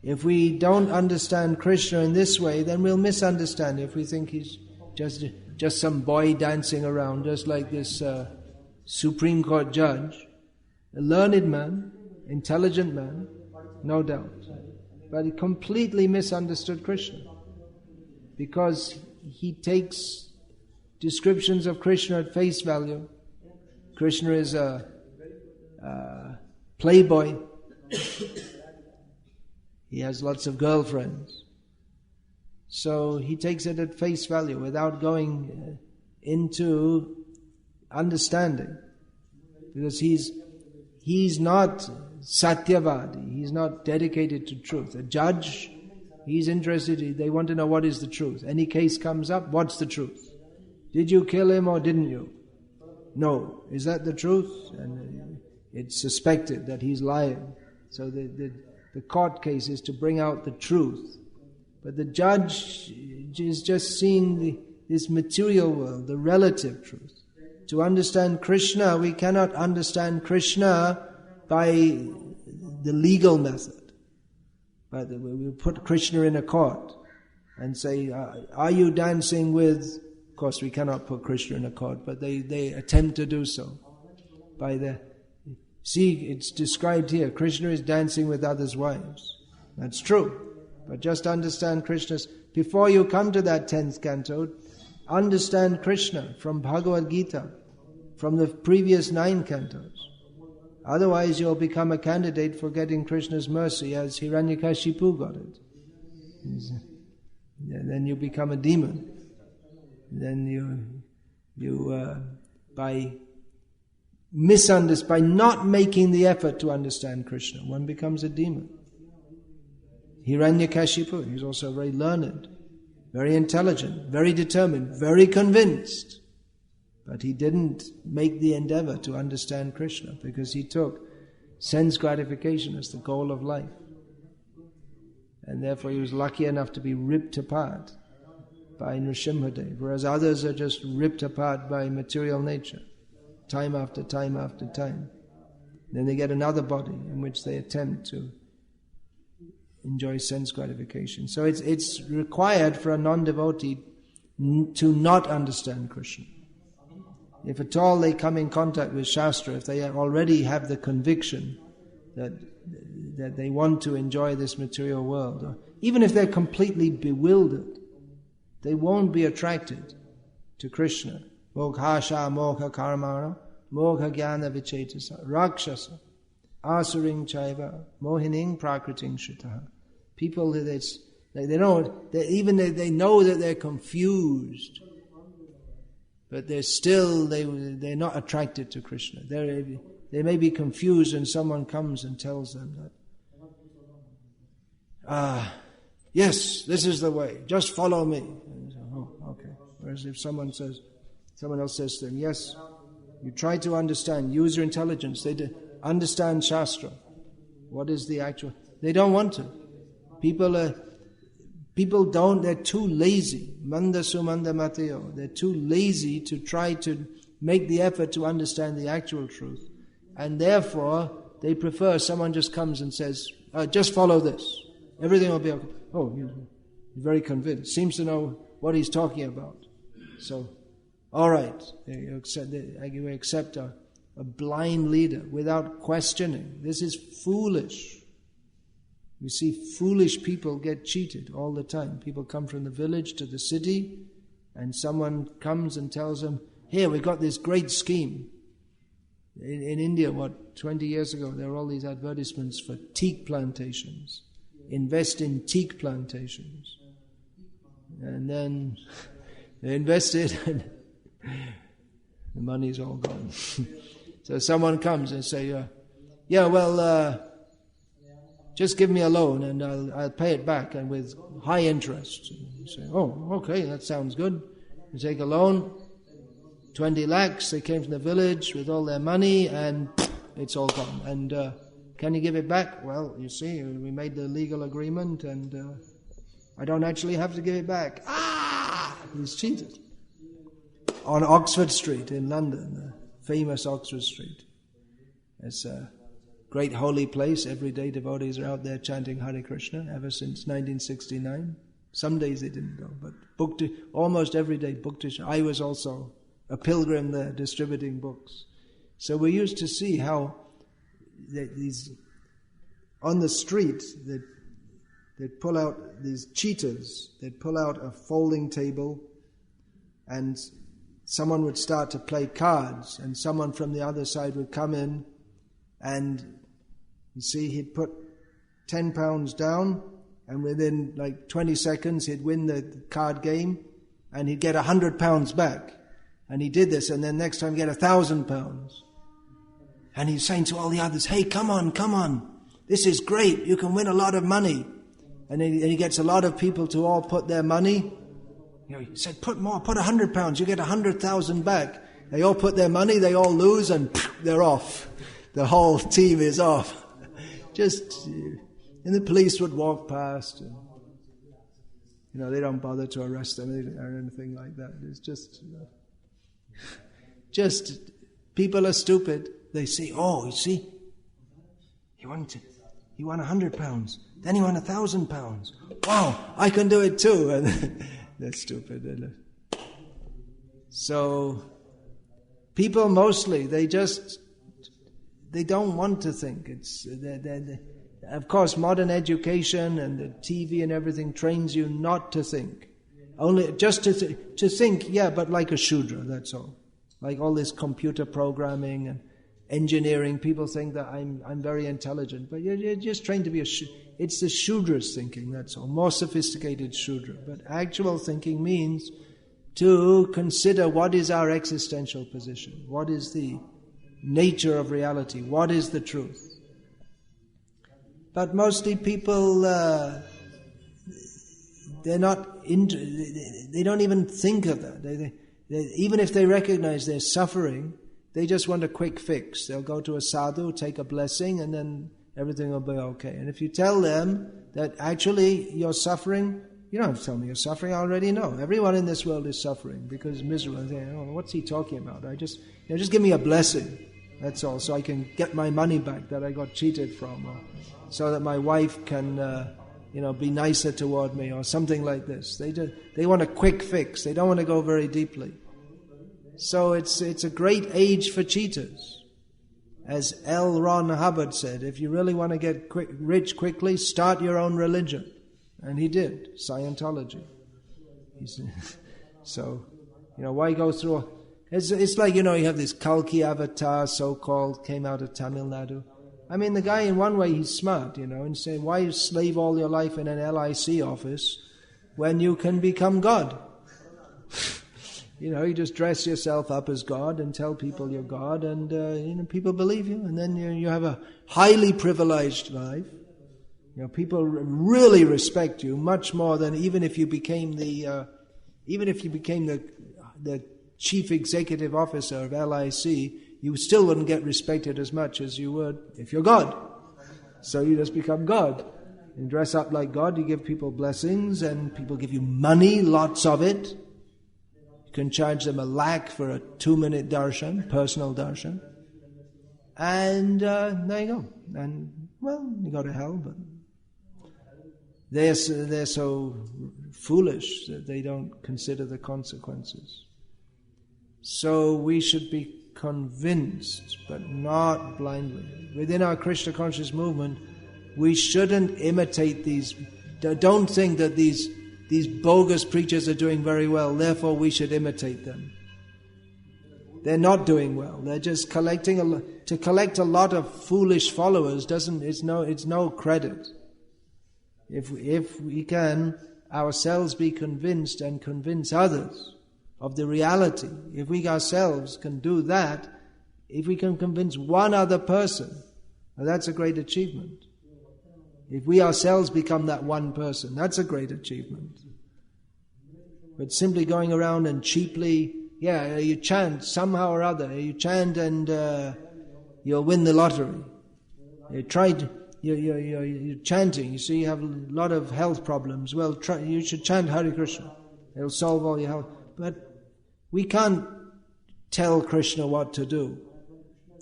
If we don't understand Krishna in this way, then we'll misunderstand. If we think he's just some boy dancing around, just like this Supreme Court judge, a learned man, intelligent man, no doubt. But he completely misunderstood Krishna, because he takes descriptions of Krishna at face value. Krishna is a playboy. He has lots of girlfriends. So he takes it at face value without going into understanding. Because he's not Satyavadi, he's not dedicated to truth. A judge, he's interested, they want to know what is the truth. Any case comes up, what's the truth? Did you kill him or didn't you? No. Is that the truth? And it's suspected that he's lying. So the court case is to bring out the truth. But the judge is just seeing this material world, the relative truth. To understand Krishna, we cannot understand Krishna by the legal method. We put Krishna in a court and say, are you dancing with... Of course, we cannot put Krishna in a court, but they attempt to do so. See, it's described here, Krishna is dancing with others' wives. That's true. But just understand Krishna's... Before you come to that 10th canto, understand Krishna from Bhagavad Gita, from the previous 9 cantos. Otherwise you'll become a candidate for getting Krishna's mercy as Hiranyakashipu got it. Then you become a demon. Then you by not making the effort to understand Krishna, one becomes a demon. Hiranyakashipu, he's also very learned, very intelligent, very determined, very convinced. But he didn't make the endeavor to understand Krishna because he took sense gratification as the goal of life. And therefore he was lucky enough to be ripped apart by Nrsimhadev, whereas others are just ripped apart by material nature, time after time after time. Then they get another body in which they attempt to enjoy sense gratification. So it's required for a non-devotee to not understand Krishna. If at all they come in contact with Shastra, if they already have the conviction that they want to enjoy this material world, or even if they're completely bewildered, they won't be attracted to Krishna. Moghasha mokha karmana, mokha jnana vichetasa, rakshasa, asuring chaiva, mohining prakriting shitaha. People they know that they're confused, but they're not attracted to Krishna. They may be confused and someone comes and tells them that, yes, this is the way, just follow me. And say, oh, okay. Whereas if someone else says to them, yes, you try to understand, use your intelligence, understand Shastra. What is the actual... They don't want to. People don't, they're too lazy. Manda sumanda mateo. They're too lazy to try to make the effort to understand the actual truth. And therefore, they prefer someone just comes and says, Just follow this. Everything will be okay. Oh, he's very convinced. Seems to know what he's talking about. So, all right, you accept a blind leader without questioning. This is foolish. We see foolish people get cheated all the time. People come from the village to the city, and someone comes and tells them, here, we've got this great scheme. In India, 20 years ago, there were all these advertisements for teak plantations. Invest in teak plantations. And then they invested, and the money's all gone. So someone comes and say, just give me a loan and I'll pay it back, and with high interest. And you say, oh, okay, that sounds good. You take a loan, 20 lakhs, they came from the village with all their money, and it's all gone. And can you give it back? Well, you see, we made the legal agreement, and I don't actually have to give it back. He's cheated. On Oxford Street in London, the famous Oxford Street. It's a great holy place. Every day devotees are out there chanting Hare Krishna ever since 1969. Some days they didn't go, but almost every day book to. I was also a pilgrim there distributing books. So we used to see how these on the street they'd pull out these cheaters. They'd pull out a folding table, and someone would start to play cards, and someone from the other side would come in, and you see he'd put £10 down, and within like 20 seconds he'd win the card game, and he'd get £100 back. And he did this, and then next time get £1,000. And he's saying to all the others, hey, come on, this is great, you can win a lot of money. And he gets a lot of people to all put their money. He said, put more, put £100, you get 100,000 back. They all put their money, they all lose, and they're off. The whole team is off. And the police would walk past, and, they don't bother to arrest them or anything like that. It's just people are stupid. They say, oh, you see, he won £100, then he won £1,000. Wow, I can do it too. And they're stupid, isn't it? So people mostly, they don't want to think. Of course, modern education and the TV and everything trains you not to think. Only just to think, but like a Shudra, that's all. Like all this computer programming and engineering, people think that I'm very intelligent, but you're just trained to be it's the Shudra's thinking, that's all. More sophisticated Shudra. But actual thinking means to consider what is our existential position, what is the nature of reality, what is the truth. But mostly people, they're not they don't even think of that. They, even if they recognize they're suffering, they just want a quick fix. They'll go to a sadhu, take a blessing, and then everything will be okay. And if you tell them that actually you're suffering, you don't have to tell me you're suffering, I already know. Everyone in this world is suffering because miserable. They say, oh, what's he talking about? Just give me a blessing, that's all, so I can get my money back that I got cheated from, or so that my wife can be nicer toward me, or something like this. They want a quick fix. They don't want to go very deeply. So it's a great age for cheaters. As L. Ron Hubbard said, if you really want to get rich quickly, start your own religion. And he did, Scientology. So, why go through... It's like, you have this Kalki avatar, so-called, came out of Tamil Nadu. I mean, the guy in one way, he's smart, and say, why slave all your life in an LIC office when you can become God? You just dress yourself up as God and tell people you're God, and people believe you, and then you have a highly privileged life. People really respect you much more than even if you became the chief executive officer of LIC. You still wouldn't get respected as much as you would if you're God. So you just become God. You dress up like God, you give people blessings, and people give you money, lots of it. You can charge them 1 lakh for a 2-minute darshan, personal darshan. And there you go. And, well, you go to hell, but they're so foolish that they don't consider the consequences. So we should be convinced, but not blindly. Within our Krishna conscious movement, we shouldn't imitate these. Don't think that these bogus preachers are doing very well, therefore we should imitate them. They're not doing well. They're just collecting to collect a lot of foolish followers. It's no credit. If we can ourselves be convinced and convince others of the reality, if we ourselves can do that, if we can convince one other person, well, that's a great achievement. If we ourselves become that one person, that's a great achievement. But simply going around and cheaply, you chant somehow or other, you chant and you'll win the lottery. You're chanting, you see you have a lot of health problems, well, you should chant Hare Krishna. It'll solve all your health. But we can't tell Krishna what to do.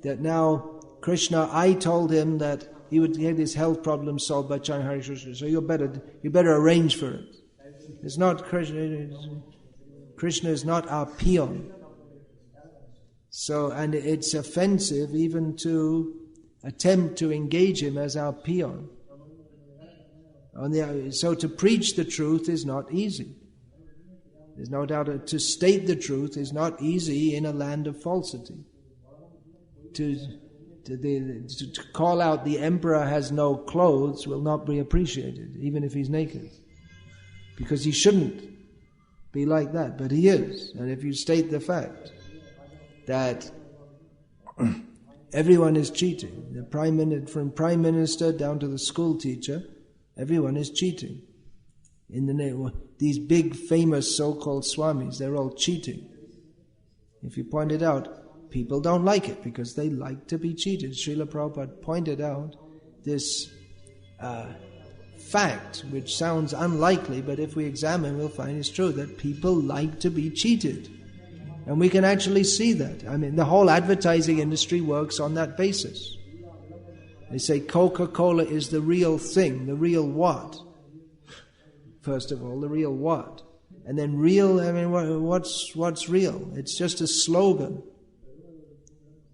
That now, Krishna, I told him that he would get his health problems solved by chanting Hare Krishna, so you better arrange for it. It's not Krishna. Krishna is not our peon. So, and it's offensive even to attempt to engage him as our peon. So to preach the truth is not easy. There's no doubt to state the truth is not easy in a land of falsity. To call out the emperor has no clothes will not be appreciated, even if he's naked. Because he shouldn't be like that, but he is. And if you state the fact that everyone is cheating, from prime minister down to the school teacher, everyone is cheating. In the name of these big famous so-called Swamis, they're all cheating. If you point it out, people don't like it because they like to be cheated. Srila Prabhupada pointed out this fact, which sounds unlikely, but if we examine, we'll find it's true, that people like to be cheated. And we can actually see that. I mean, the whole advertising industry works on that basis. They say Coca-Cola is the real thing, the real what? First of all, the real what? And then real, I mean, what's real? It's just a slogan.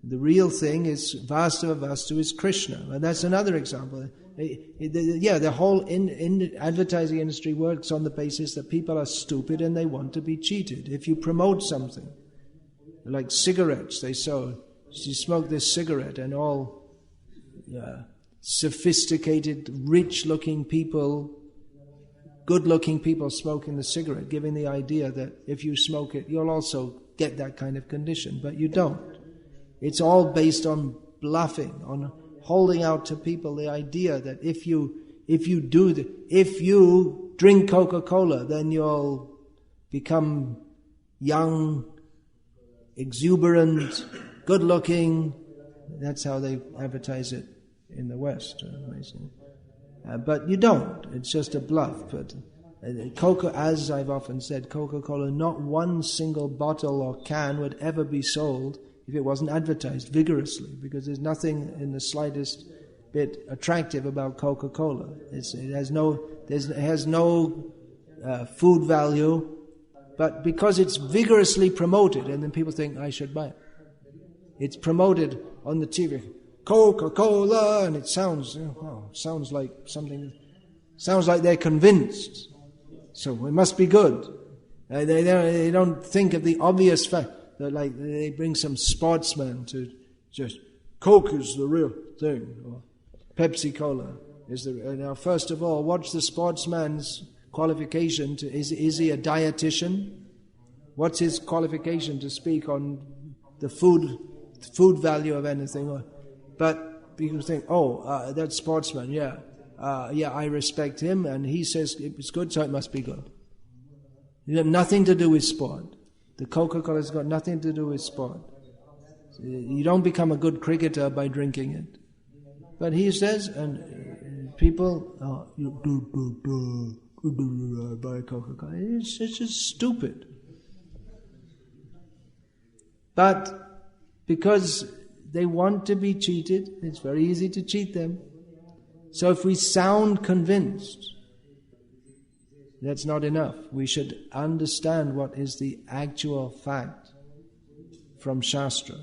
The real thing is Vasudeva Vastu is Krishna. And that's another example. The whole advertising industry works on the basis that people are stupid and they want to be cheated. If you promote something, like cigarettes, you smoke this cigarette and all sophisticated, rich-looking people, good-looking people smoking the cigarette, giving the idea that if you smoke it, you'll also get that kind of condition, but you don't. It's all based on bluffing, on holding out to people the idea that if you drink Coca-Cola, then you'll become young, exuberant, good-looking. That's how they advertise it in the West. But you don't. It's just a bluff. But as I've often said, Coca-Cola, not one single bottle or can would ever be sold if it wasn't advertised vigorously, because there's nothing in the slightest bit attractive about Coca-Cola. It has no food value, but because it's vigorously promoted, and then people think, I should buy it. It's promoted on the TV, Coca-Cola, and it sounds like something, sounds like they're convinced. So it must be good. They don't think of the obvious fact that, like, they bring some sportsman to just, Coke is the real thing, or Pepsi Cola is the. Now, first of all, what's the sportsman's qualification to? Is he a dietitian? What's his qualification to speak on the food value of anything? But people think, that sportsman, I respect him, and he says it's good, so it must be good. You have nothing to do with sport. The Coca-Cola's got nothing to do with sport. You don't become a good cricketer by drinking it. But he says, and people, buy Coca-Cola. It's just stupid. But because they want to be cheated. It's very easy to cheat them. So if we sound convinced, that's not enough. We should understand what is the actual fact from Shastra.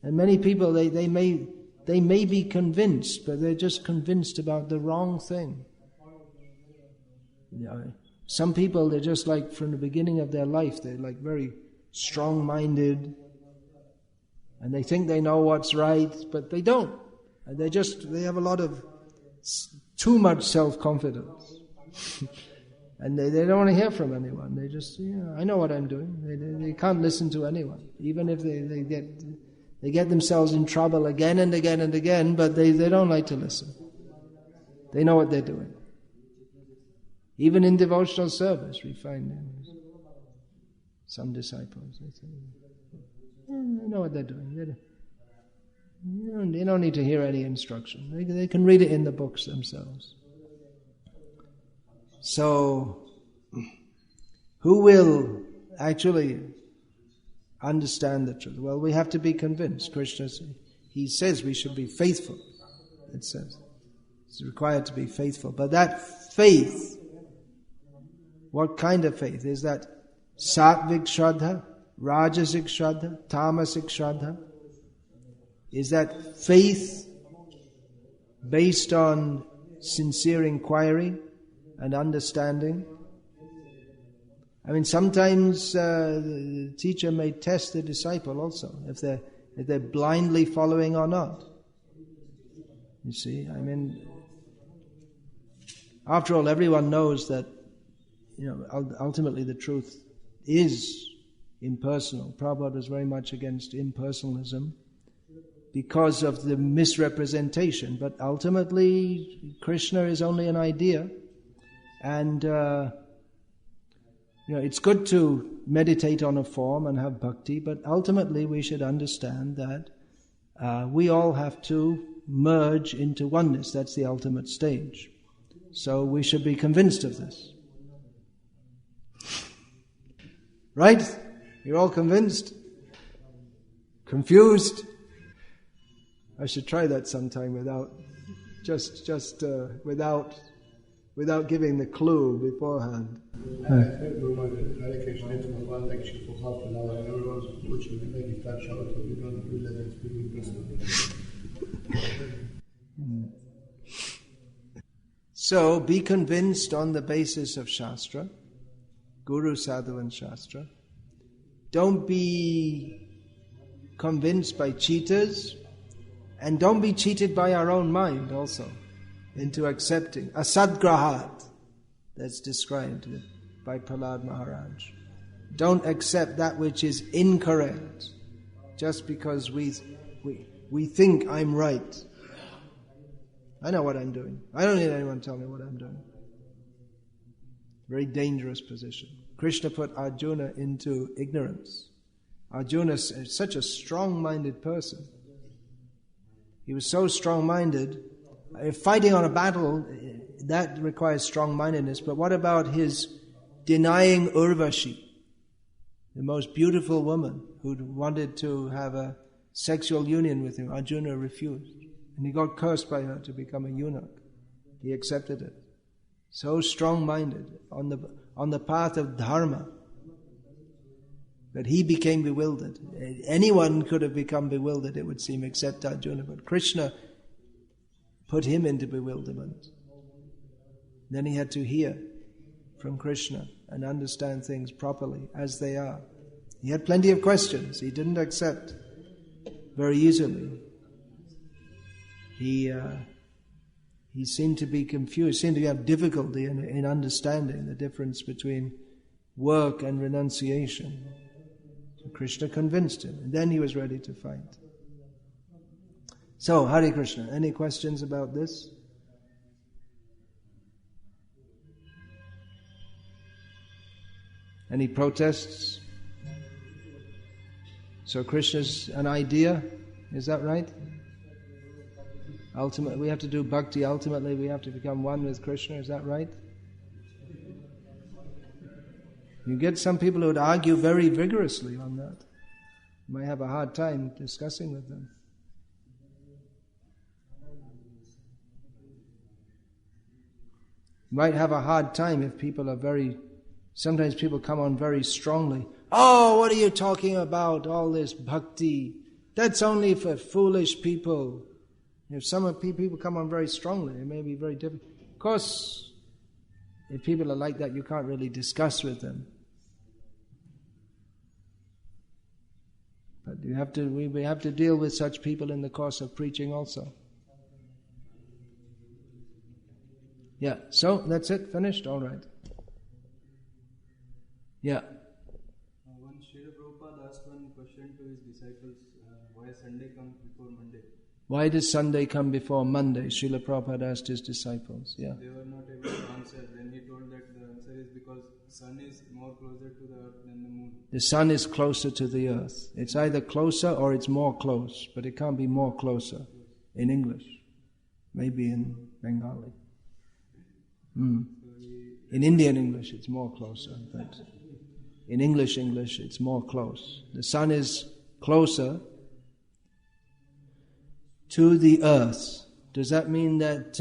And many people, they may be convinced, but they're just convinced about the wrong thing. You know, some people, they're just like from the beginning of their life, they're like very strong-minded, and they think they know what's right, but they don't. And they have a lot of too much self-confidence. And they don't want to hear from anyone. They just, I know what I'm doing. They can't listen to anyone. Even if they get themselves in trouble again and again and again, but they don't like to listen. They know what they're doing. Even in devotional service, we find some disciples, they know what they're doing. They don't need to hear any instruction. They can read it in the books themselves. So, who will actually understand the truth? Well, we have to be convinced. Krishna, he says we should be faithful. It says it's required to be faithful. But that faith, what kind of faith? Is that Sattvik Shraddha, Rajasic Shraddha, Tamasic Shraddha? Is that faith based on sincere inquiry and understanding? I mean, sometimes the teacher may test the disciple also, if they're blindly following or not. You see, I mean, after all, everyone knows that, ultimately the truth is impersonal. Prabhupada was very much against impersonalism because of the misrepresentation. But ultimately, Krishna is only an idea. And, it's good to meditate on a form and have bhakti, but ultimately we should understand that we all have to merge into oneness. That's the ultimate stage. So we should be convinced of this. Right? You're all convinced? Confused? I should try that sometime without without giving the clue beforehand. So be convinced on the basis of Shastra, Guru, Sadhu and Shastra. Don't be convinced by cheaters, and don't be cheated by our own mind also into accepting. Asadgrahat, that's described by Prahlad Maharaj. Don't accept that which is incorrect just because we think I'm right. I know what I'm doing. I don't need anyone to tell me what I'm doing. Very dangerous position. Krishna put Arjuna into ignorance. Arjuna is such a strong-minded person. He was so strong-minded. Fighting on a battle, that requires strong-mindedness. But what about his denying Urvashi, the most beautiful woman who wanted to have a sexual union with him? Arjuna refused. And he got cursed by her to become a eunuch. He accepted it. So strong-minded on the path of dharma that he became bewildered. Anyone could have become bewildered, it would seem, except Arjuna. But Krishna put him into bewilderment. Then he had to hear from Krishna and understand things properly as they are. He had plenty of questions. He didn't accept very easily. He seemed to be confused, seemed to have difficulty in understanding the difference between work and renunciation. So Krishna convinced him, and then he was ready to fight. So, Hare Krishna, any questions about this? Any protests? So Krishna's an idea, is that right? Ultimately, we have to do bhakti. Ultimately, we have to become one with Krishna. Is that right? You get some people who would argue very vigorously on that. You might have a hard time discussing with them. You might have a hard time if people are sometimes people come on very strongly. Oh, what are you talking about? All this bhakti. That's only for foolish people. If some people come on very strongly, it may be very difficult. Of course, if people are like that, you can't really discuss with them. But we have to deal with such people in the course of preaching also. Yeah, so that's it, finished? All right. Yeah. One Srila Prabhupada asked one question to his disciples, why Sunday comes before Monday? Why does Sunday come before Monday? Srila Prabhupada asked his disciples. Yeah. They were not able to answer. Then he told that the answer is because sun is more closer to the earth than the moon. The sun is closer to the earth. It's either closer or it's more close, but it can't be more closer in English. Maybe in Bengali. In Indian English it's more closer, but in English it's more close. The sun is closer to the earth. Does that mean that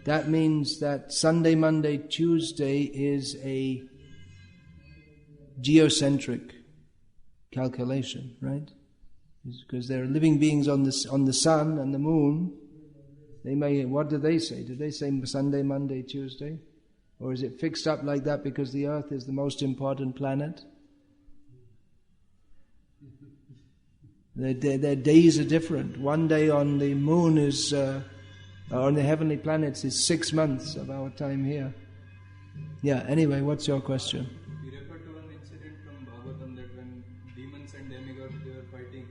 that means that Sunday, Monday, Tuesday is a geocentric calculation, right? Because there are living beings on the sun and the moon. What do they say? Do they say Sunday, Monday, Tuesday? Or is it fixed up like that because the earth is the most important planet? Their days are different. One day on the moon is, on the heavenly planets is 6 months of our time here. Yeah, anyway, what's your question? He referred to an incident from Bhagavatam that when demons and demigods they were fighting,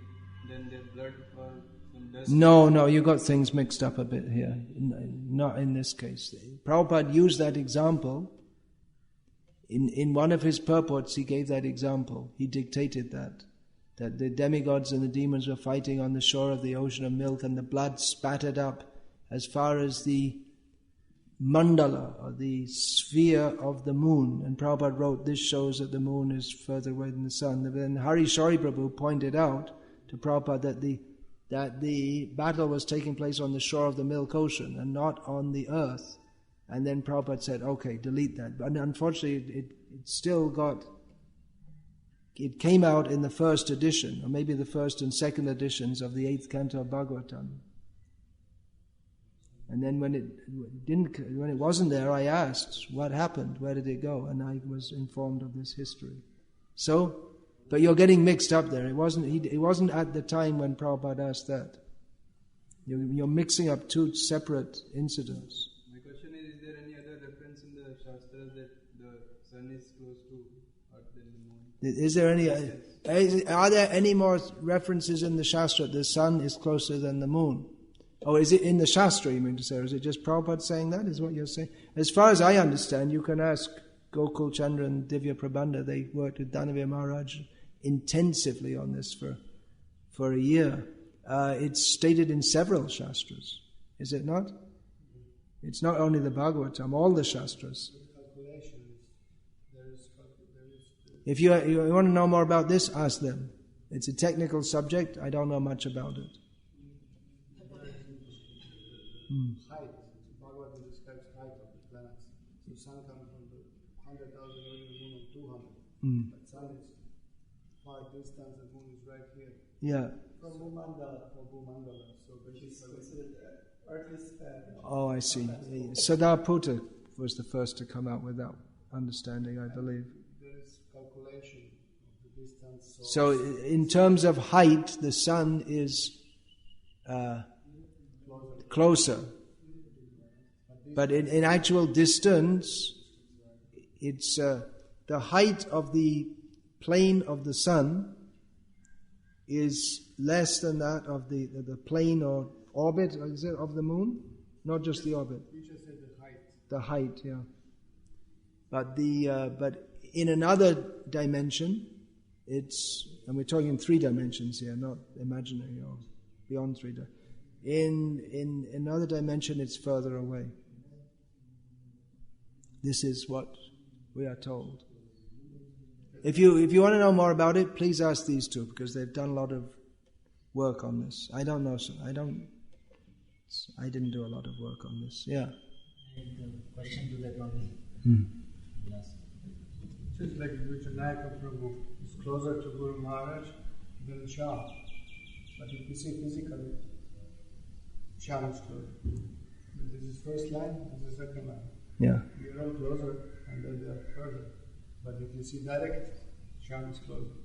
then their blood or some dust... No, you got things mixed up a bit here. Not in this case. Prabhupada used that example. In one of his purports, he gave that example. He dictated that the demigods and the demons were fighting on the shore of the ocean of milk, and the blood spattered up as far as the mandala, or the sphere of the moon. And Prabhupada wrote, this shows that the moon is further away than the sun. Then Hari Shari Prabhu pointed out to Prabhupada that the battle was taking place on the shore of the milk ocean and not on the earth. And then Prabhupada said, okay, delete that. But unfortunately, it still got... It came out in the first edition, or maybe the first and second editions of the 8th canto of Bhagavatam. And then when it wasn't there, I asked, what happened? Where did it go? And I was informed of this history. So, but you're getting mixed up there. It wasn't at the time when Prabhupada asked that. You're mixing up two separate incidents. My question is there any other reference in the Shastras that the sun is close to earth than the moon? Is there are there any more references in the Shastra that the sun is closer than the moon? Oh, is it in the Shastra, you mean to say, or is it just Prabhupada saying that, is what you're saying? As far as I understand, you can ask Gokul Chandra and Divya Prabandha. They worked with Dhanavya Maharaj intensively on this for a year. It's stated in several Shastras, is it not? It's not only the Bhagavatam, all the Shastras. If you want to know more about this, ask them. It's a technical subject. I don't know much about it. Height. Bhagavatam describes height of the planets. So sun comes from 100,000 moon on 200. But sun is far distance, the moon is right here. Yeah. From Bhumandala. So basically, Earth is... Oh, I see. Siddhartha was the first to come out with that understanding, I believe. There is calculation of the distance. So in terms of height, the sun is closer. But in actual distance, it's the height of the plane of the sun is less than that of the plane or orbit, is it, of the moon? Not just the orbit. You just said the height. The height, yeah. But but in another dimension, and we're talking 3 dimensions here, not imaginary or beyond 3 dimensions. In another dimension, it's further away. This is what we are told. If you want to know more about it, please ask these two, because they've done a lot of work on this. I don't know. I didn't do a lot of work on this. Yeah. And question to that only. Yes. Just like Vijayanaga Prabhu is closer to Guru Maharaj than Shah. But if you see physically, Shah is closer. This is first line, this is second line. Yeah. We are all closer and then they are further. But if you see direct, Shah is closer.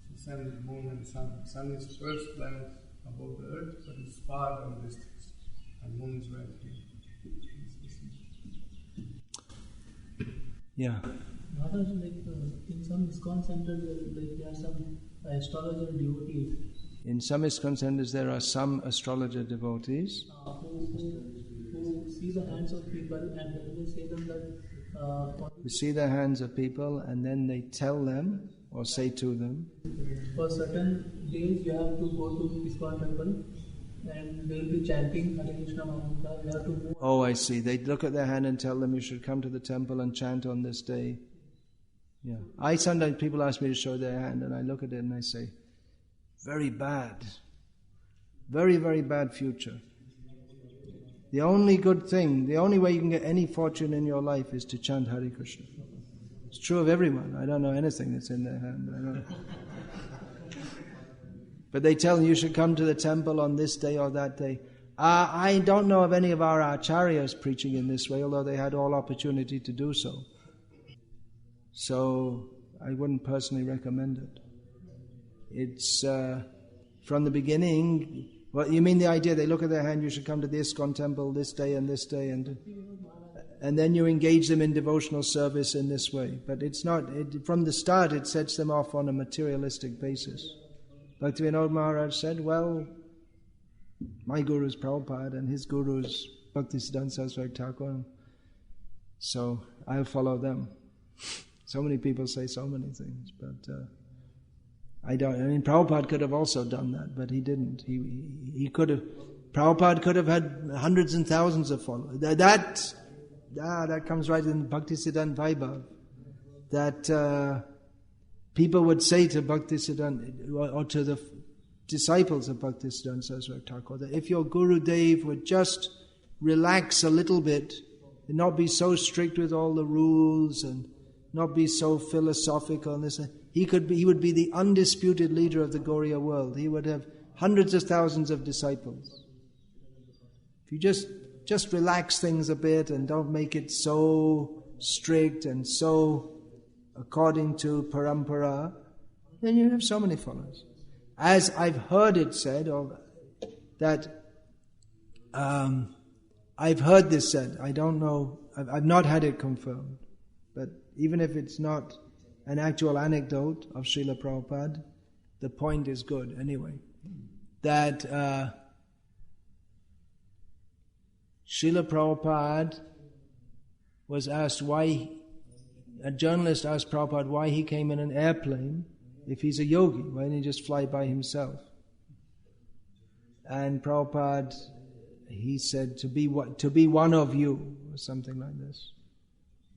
So sun, moon and sun. Sun is first planet above the earth, but it's far down distance. And moon is right here. Yeah. Maharaj, in some ISKCON centers, there are some astrologer devotees. In some ISKCON centers, there are some astrologer devotees who see the hands of people and then they say them that who see the hands of people and then they tell them or say to them, for certain days you have to go to ISKCON temple and they will be chanting Hare Krishna Mahamantra. You have to move. Oh, I see. They look at their hand and tell them you should come to the temple and chant on this day. Yeah. Sometimes people ask me to show their hand and I look at it and I say, very bad. Very, very bad future. The only good thing, the only way you can get any fortune in your life is to chant Hare Krishna. It's true of everyone. I don't know anything that's in their hand. I don't know. But they tell you should come to the temple on this day or that day. I don't know of any of our acharyas preaching in this way, although they had all opportunity to do so. So I wouldn't personally recommend it. It's from the beginning. Well, you mean the idea they look at their hand, you should come to the ISKCON temple this day, and then you engage them in devotional service in this way. But it's not, from the start it sets them off on a materialistic basis. Bhaktivinoda Maharaj said, well, my guru is Prabhupada and his guru is Bhaktisiddhanta Saraswati Thakur, so I'll follow them. So many people say so many things, but Prabhupada could have also done that, but he didn't. He could have. Prabhupada could have had hundreds and thousands of followers. That comes right in Bhaktisiddhanta Vaibhav. That people would say to Bhaktisiddhanta or to the disciples of Bhaktisiddhanta Saraswati Thakur that if your Guru Dev would just relax a little bit and not be so strict with all the rules and not be so philosophical and this, he would be the undisputed leader of the Gauriya world. He would have hundreds of thousands of disciples. If you just relax things a bit and don't make it so strict and so according to parampara, then you have so many followers. As I've heard it said, or that I've heard this said, I don't know, I've not had it confirmed, but even if it's not an actual anecdote of Srila Prabhupada, the point is good anyway. That Srila Prabhupada was asked why, a journalist asked Prabhupada why he came in an airplane if he's a yogi, why didn't he just fly by himself? And Prabhupada, he said, to be one of you, or something like this.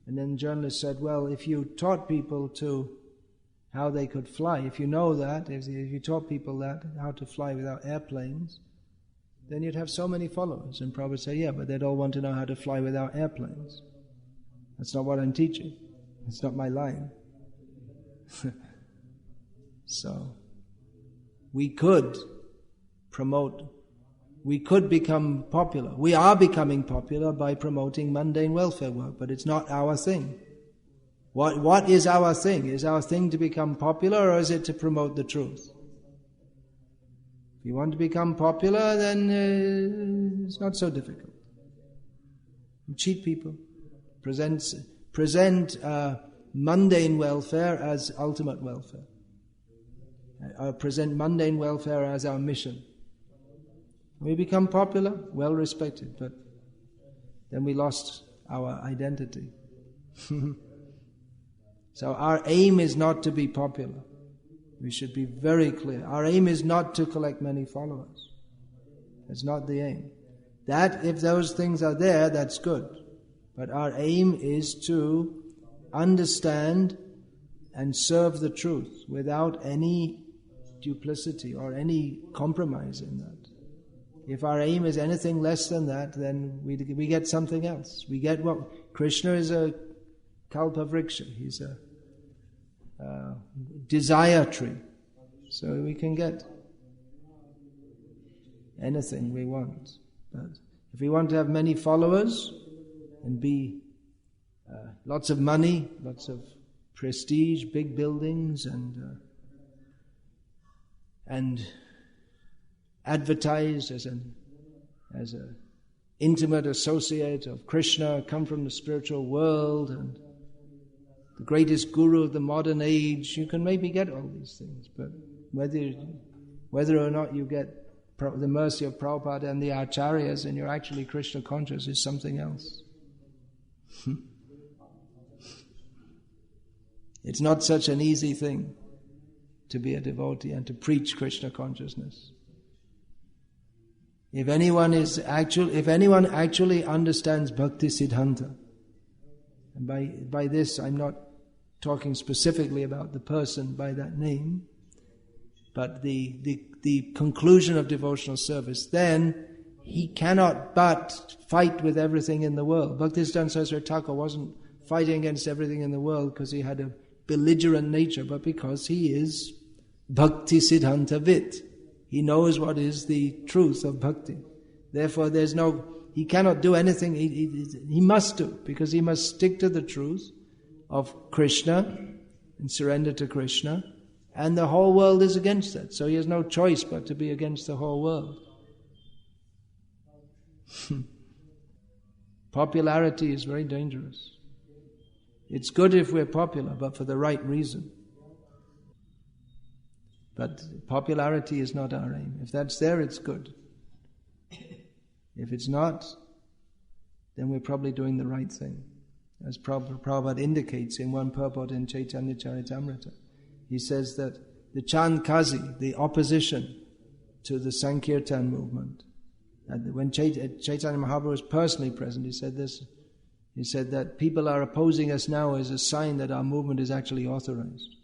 And then the journalist said, well, if you taught people to how they could fly, if you know that, if you taught people that, how to fly without airplanes, then you'd have so many followers. And Prabhupada said, yeah, but they'd all want to know how to fly without airplanes. That's not what I'm teaching. It's not my line. So, we could become popular. We are becoming popular by promoting mundane welfare work, but it's not our thing. What is our thing? Is our thing to become popular, or is it to promote the truth? If you want to become popular, then it's not so difficult. You cheat people. Present mundane welfare as ultimate welfare. Present mundane welfare as our mission. We become popular, well respected, but then we lost our identity. So our aim is not to be popular. We should be very clear. Our aim is not to collect many followers. That's not the aim. That, if those things are there, that's good. But our aim is to understand and serve the truth without any duplicity or any compromise in that. If our aim is anything less than that, then we get something else. We get what? Krishna is a kalpavriksha. He's a desire tree. So we can get anything we want. But if we want to have many followers and be lots of money, lots of prestige, big buildings, and advertised as an intimate associate of Krishna, come from the spiritual world, and the greatest guru of the modern age, you can maybe get all these things, but whether or not you get the mercy of Prabhupada and the acharyas and you're actually Krishna conscious is something else. It's not such an easy thing to be a devotee and to preach Krishna consciousness. If anyone actually understands Bhakti Siddhanta, and by this I'm not talking specifically about the person by that name, but the conclusion of devotional service, then he cannot but fight with everything in the world. Bhaktisiddhanta Saraswati Thakur wasn't fighting against everything in the world because he had a belligerent nature, but because he is Bhakti Siddhanta Vit. He knows what is the truth of bhakti. Therefore he cannot do anything he must do, because he must stick to the truth of Krishna and surrender to Krishna, and the whole world is against that. So he has no choice but to be against the whole world. Popularity is very dangerous. It's good if we're popular, but for the right reason. But popularity is not our aim. If that's there, it's good. If it's not, then we're probably doing the right thing. As Prabhupada indicates in one purport in Chaitanya Charitamrita. He says that the Chandkazi, the opposition to the Sankirtan movement, and when Chaitanya Mahaprabhu was personally present, he said this. He said that people are opposing us now as a sign that our movement is actually authorized.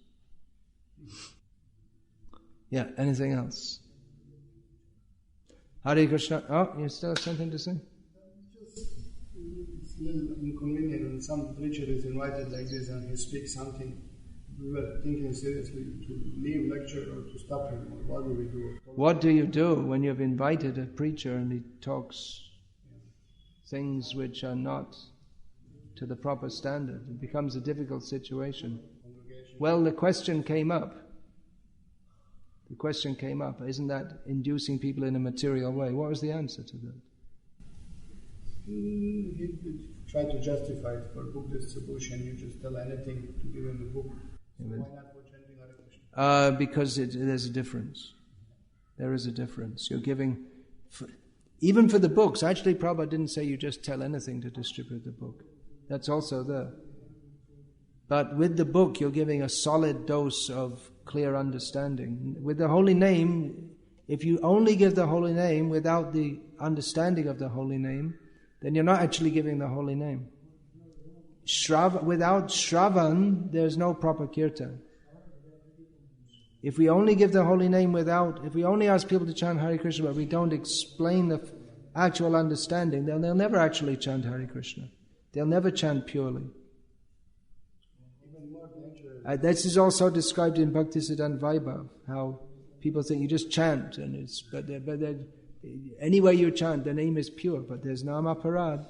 Yeah, anything else? Hare Krishna. Oh, you still have something to say? It's a little inconvenient when some preacher is invited like this and he speaks something. We were thinking seriously to leave lecture or to stop him, or what do we do? What do you do when you've invited a preacher and he talks things which are not to the proper standard? It becomes a difficult situation. Well, the question came up. Isn't that inducing people in a material way? What was the answer to that? He tried to justify it for book distribution. You just tell anything to give him the book. So why not for chanting Hare Krishna? Because there's a difference. There is a difference. You're giving... even for the books, actually Prabhupada didn't say you just tell anything to distribute the book. That's also there. But with the book, you're giving a solid dose of clear understanding. With the holy name, if you only give the holy name without the understanding of the holy name, then you're not actually giving the holy name. Without Shravan, there's no proper kirtan. If we only give the holy name if we only ask people to chant Hare Krishna, but we don't explain the actual understanding, then they'll never actually chant Hare Krishna. They'll never chant purely. This is also described in Bhakti Siddhanta Vaibhav, how people think you just chant, and but anyway you chant, the name is pure, but there's namaparad.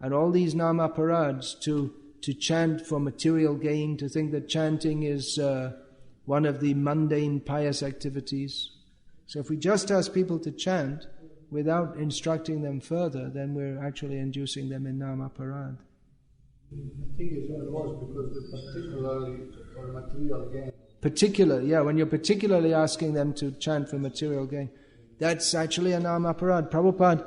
And all these namaparads to chant for material gain, to think that chanting is one of the mundane pious activities. So if we just ask people to chant without instructing them further, then we're actually inducing them in namaparad. I think it's even worse because they're particularly for material gain. When you're particularly asking them to chant for material gain, that's actually a namaparad. Prabhupada,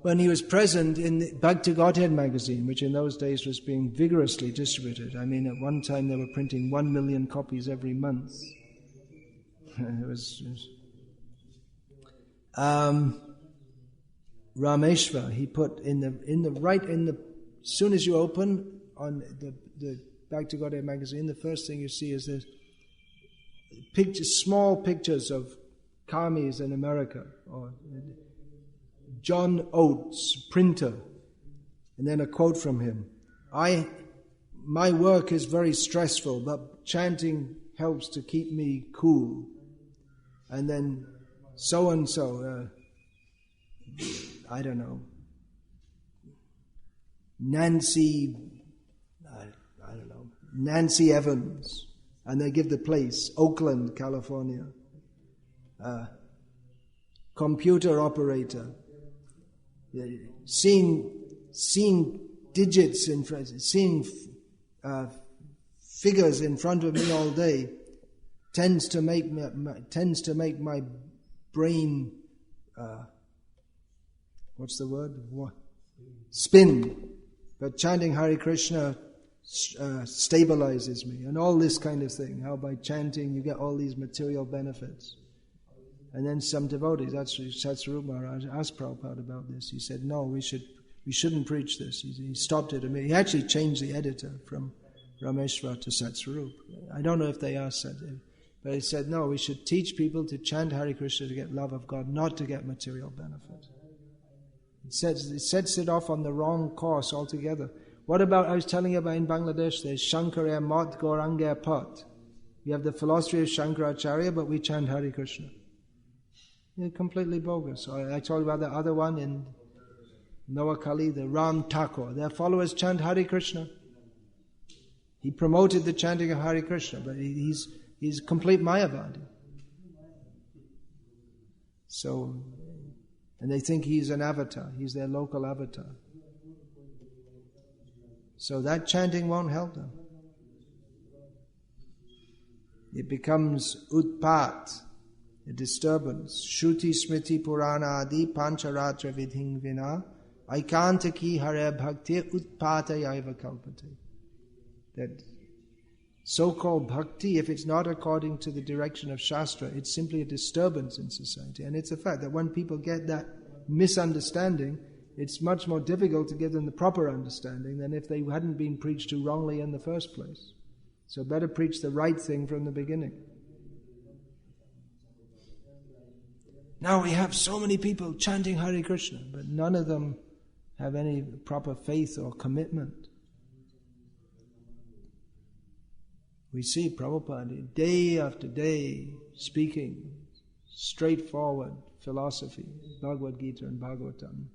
when he was present in the Bhakti Godhead magazine, which in those days was being vigorously distributed, I mean, at one time they were printing 1 million copies every month. Rameshwar, he put as soon as you open on the Bhakti Godhead magazine, the first thing you see is this small pictures of Karmis in America, or John Oates, printer, and then a quote from him. My work is very stressful, but chanting helps to keep me cool. And then so-and-so, I don't know, Nancy Evans, and they give the place, Oakland, California. Computer operator, seeing digits in front, seeing figures in front of me all day tends to make my brain spin. But chanting Hare Krishna stabilizes me, and all this kind of thing. How by chanting you get all these material benefits. And then some devotees, actually Satsvarupa Maharaj asked Prabhupada about this. He said, no, we shouldn't preach this. He stopped it immediately. He actually changed the editor from Rameshwar to Satsvarupa. I don't know if they asked that, but he said, no, we should teach people to chant Hare Krishna to get love of God, not to get material benefit. It sets it off on the wrong course altogether. What about, I was telling you about in Bangladesh, there's Shankara Mat Gauranga Pat. We have the philosophy of Shankaracharya, but we chant Hare Krishna. They're completely bogus. I told you about the other one in Noakhali, the Ram Thakur. Their followers chant Hare Krishna. He promoted the chanting of Hare Krishna, but he's complete Mayavadi. So, and they think he's an avatar. He's their local avatar. So that chanting won't help them. It becomes utpat, a disturbance. Shruti Smriti Purana Adi Pancharatra Vidhing Vina Aikantaki Hare Bhakti Utpata Yaiva Kalpate. That so-called bhakti, if it's not according to the direction of Shastra, it's simply a disturbance in society. And it's a fact that when people get that misunderstanding, it's much more difficult to give them the proper understanding than if they hadn't been preached to wrongly in the first place. So better preach the right thing from the beginning. Now we have so many people chanting Hare Krishna, but none of them have any proper faith or commitment. We see Prabhupada day after day speaking straightforward philosophy, Bhagavad Gita and Bhagavatam.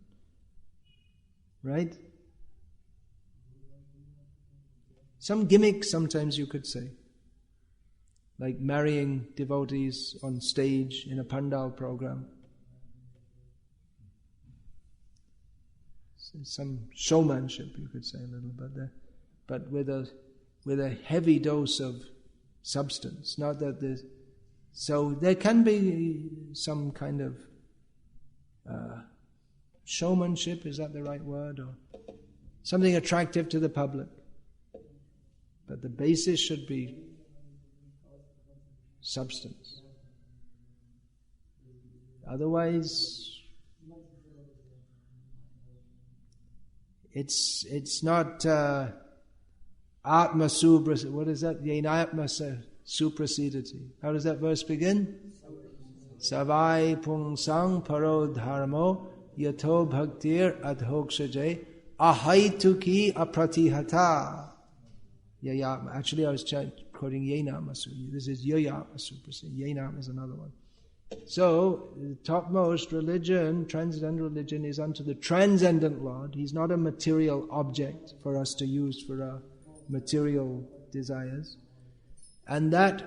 Right? Some gimmicks sometimes you could say, like marrying devotees on stage in a pandal program. Some showmanship you could say a little bit, but with a heavy dose of substance. Not that there's, so there can be some kind of showmanship, is that the right word? Or something attractive to the public. But the basis should be substance. Otherwise, it's not Atma Suprasita. What is that? Yenatma Suprasidati. How does that verse begin? Savai Pungsang Paro Dharmo Yato Bhaktir Adhokshaje Ahaituki Apratihata. Yayatma. Actually, I was quoting Yenatma Suprasita. This is Yayatma Suprasita. Yenatma is another one. So, the topmost religion, transcendental religion, is unto the transcendent Lord. He's not a material object for us to use for our material desires. And that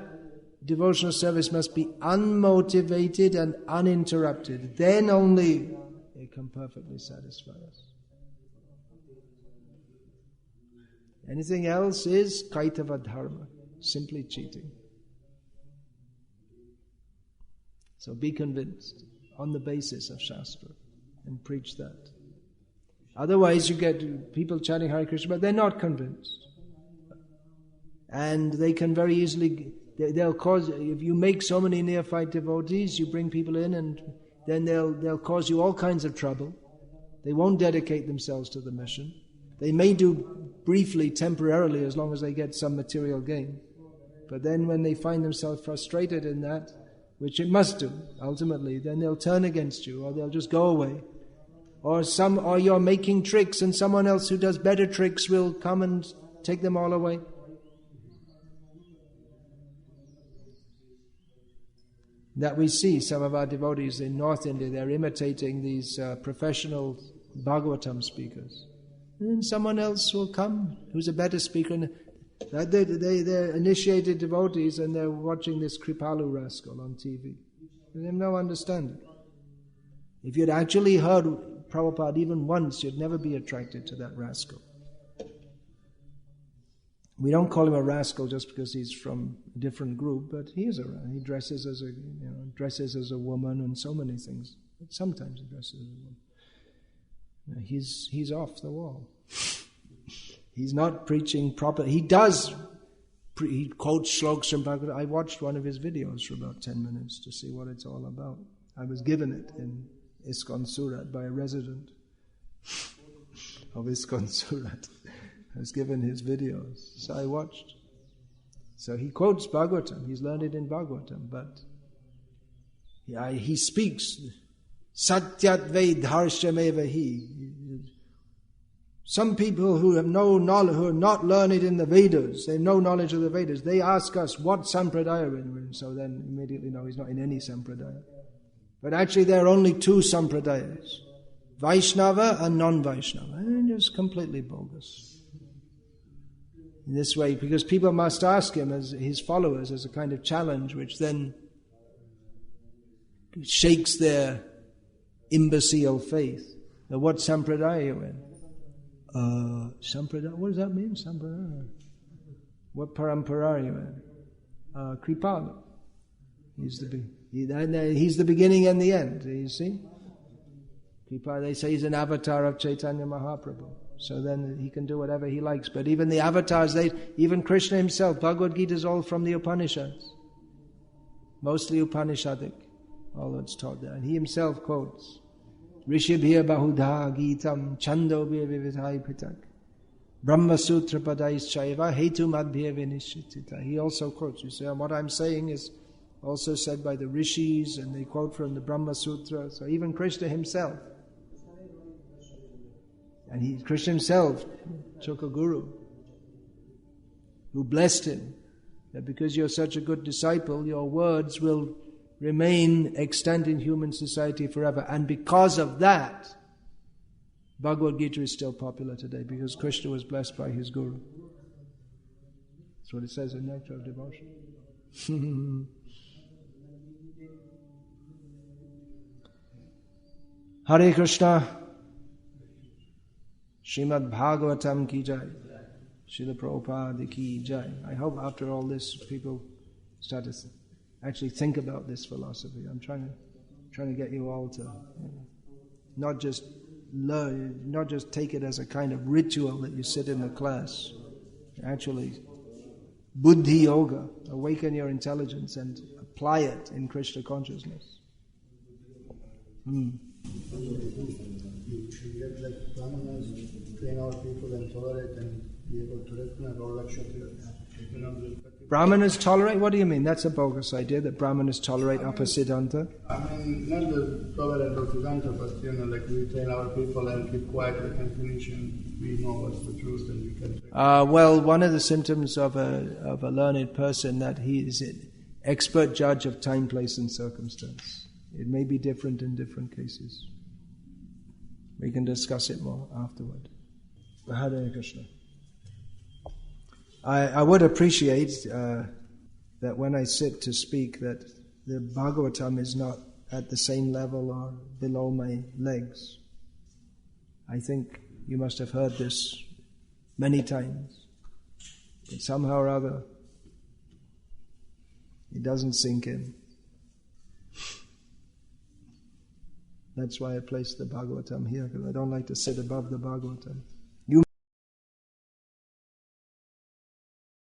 devotional service must be unmotivated and uninterrupted. Then only it can perfectly satisfy us. Anything else is kaitava dharma, simply cheating. So be convinced on the basis of Shastra and preach that. Otherwise you get people chanting Hare Krishna, but they're not convinced. And they can very easily, they'll cause, if you make so many neophyte devotees, you bring people in and then they'll cause you all kinds of trouble. They won't dedicate themselves to the mission. They may do briefly, temporarily, as long as they get some material gain. But then when they find themselves frustrated in that, which it must do ultimately, then they'll turn against you, or they'll just go away. Or you're making tricks and someone else who does better tricks will come and take them all away. That we see some of our devotees in North India, they're imitating these professional Bhagavatam speakers. And then someone else will come who's a better speaker. And they're initiated devotees and they're watching this Kripalu rascal on TV. They have no understanding. If you'd actually heard Prabhupada even once, you'd never be attracted to that rascal. We don't call him a rascal just because he's from a different group, but he dresses as a woman and so many things. But sometimes he dresses as a woman. He's off the wall. He's not preaching proper. He quotes shlokas from Bhagavatam. I watched one of his videos for about 10 minutes to see what it's all about. I was given it in ISKCON Surat by a resident of ISKCON Surat. I was given his videos, so I watched. So he quotes Bhagavatam. He's learned it in Bhagavatam, but he speaks Satyat Vedharshamevahi. Some people who have no knowledge, who are not learned in the Vedas, they have no knowledge of the Vedas, they ask us what sampradaya we're in. So then immediately know he's not in any sampradaya. But actually there are only two sampradayas, Vaishnava and non-Vaishnava. And it's completely bogus. In this way, because people must ask him as his followers as a kind of challenge, which then shakes their imbecile faith. Now, what sampradaya are you in? Sampradaya, what does that mean, sampradaya? What parampara are you in? Kripalu. He's the beginning and the end, you see? Kripalu, they say he's an avatar of Chaitanya Mahaprabhu. So then he can do whatever he likes. But even the avatars, even Krishna himself, Bhagavad Gita is all from the Upanishads. Mostly Upanishadic, all that's taught there. And he himself quotes, Rishibhya Bahudha Gitam Chandobhya Vividhai Pitak Brahma Sutra Padais Chaiva Hetu Madhya Vinishitita. He also quotes, you see, what I'm saying is also said by the rishis, and they quote from the Brahma Sutra. So even Krishna himself. And Krishna himself took a guru who blessed him that because you're such a good disciple, your words will remain extant in human society forever. And because of that, Bhagavad Gita is still popular today, because Krishna was blessed by his guru. That's what it says in Nectar of Devotion. Hare Krishna. Srimad Bhagavatam ki jai. Srila Prabhupada ki jai. I hope after all this people start to actually think about this philosophy. I'm trying to get you all to not just learn, not just take it as a kind of ritual that you sit in the class. Actually, buddhi yoga, awaken your intelligence and apply it in Krishna consciousness. You get like brahmanas, train our people and tolerate and be able to recognize all Lakshya. Brahmanas tolerate? What do you mean? That's a bogus idea that Brahmanas tolerate upper Siddhanta. I mean, not the tolerant of Siddhanta, but like we train our people and keep quiet, we can finish and we know what's the truth and we can. Well, one of the symptoms of a learned person that he is an expert judge of time, place, and circumstance. It may be different in different cases. We can discuss it more afterward. Hare Krishna. I would appreciate that when I sit to speak that the Bhagavatam is not at the same level or below my legs. I think you must have heard this many times. But somehow or other, it doesn't sink in. That's why I placed the Bhagavatam here, because I don't like to sit above the Bhagavatam.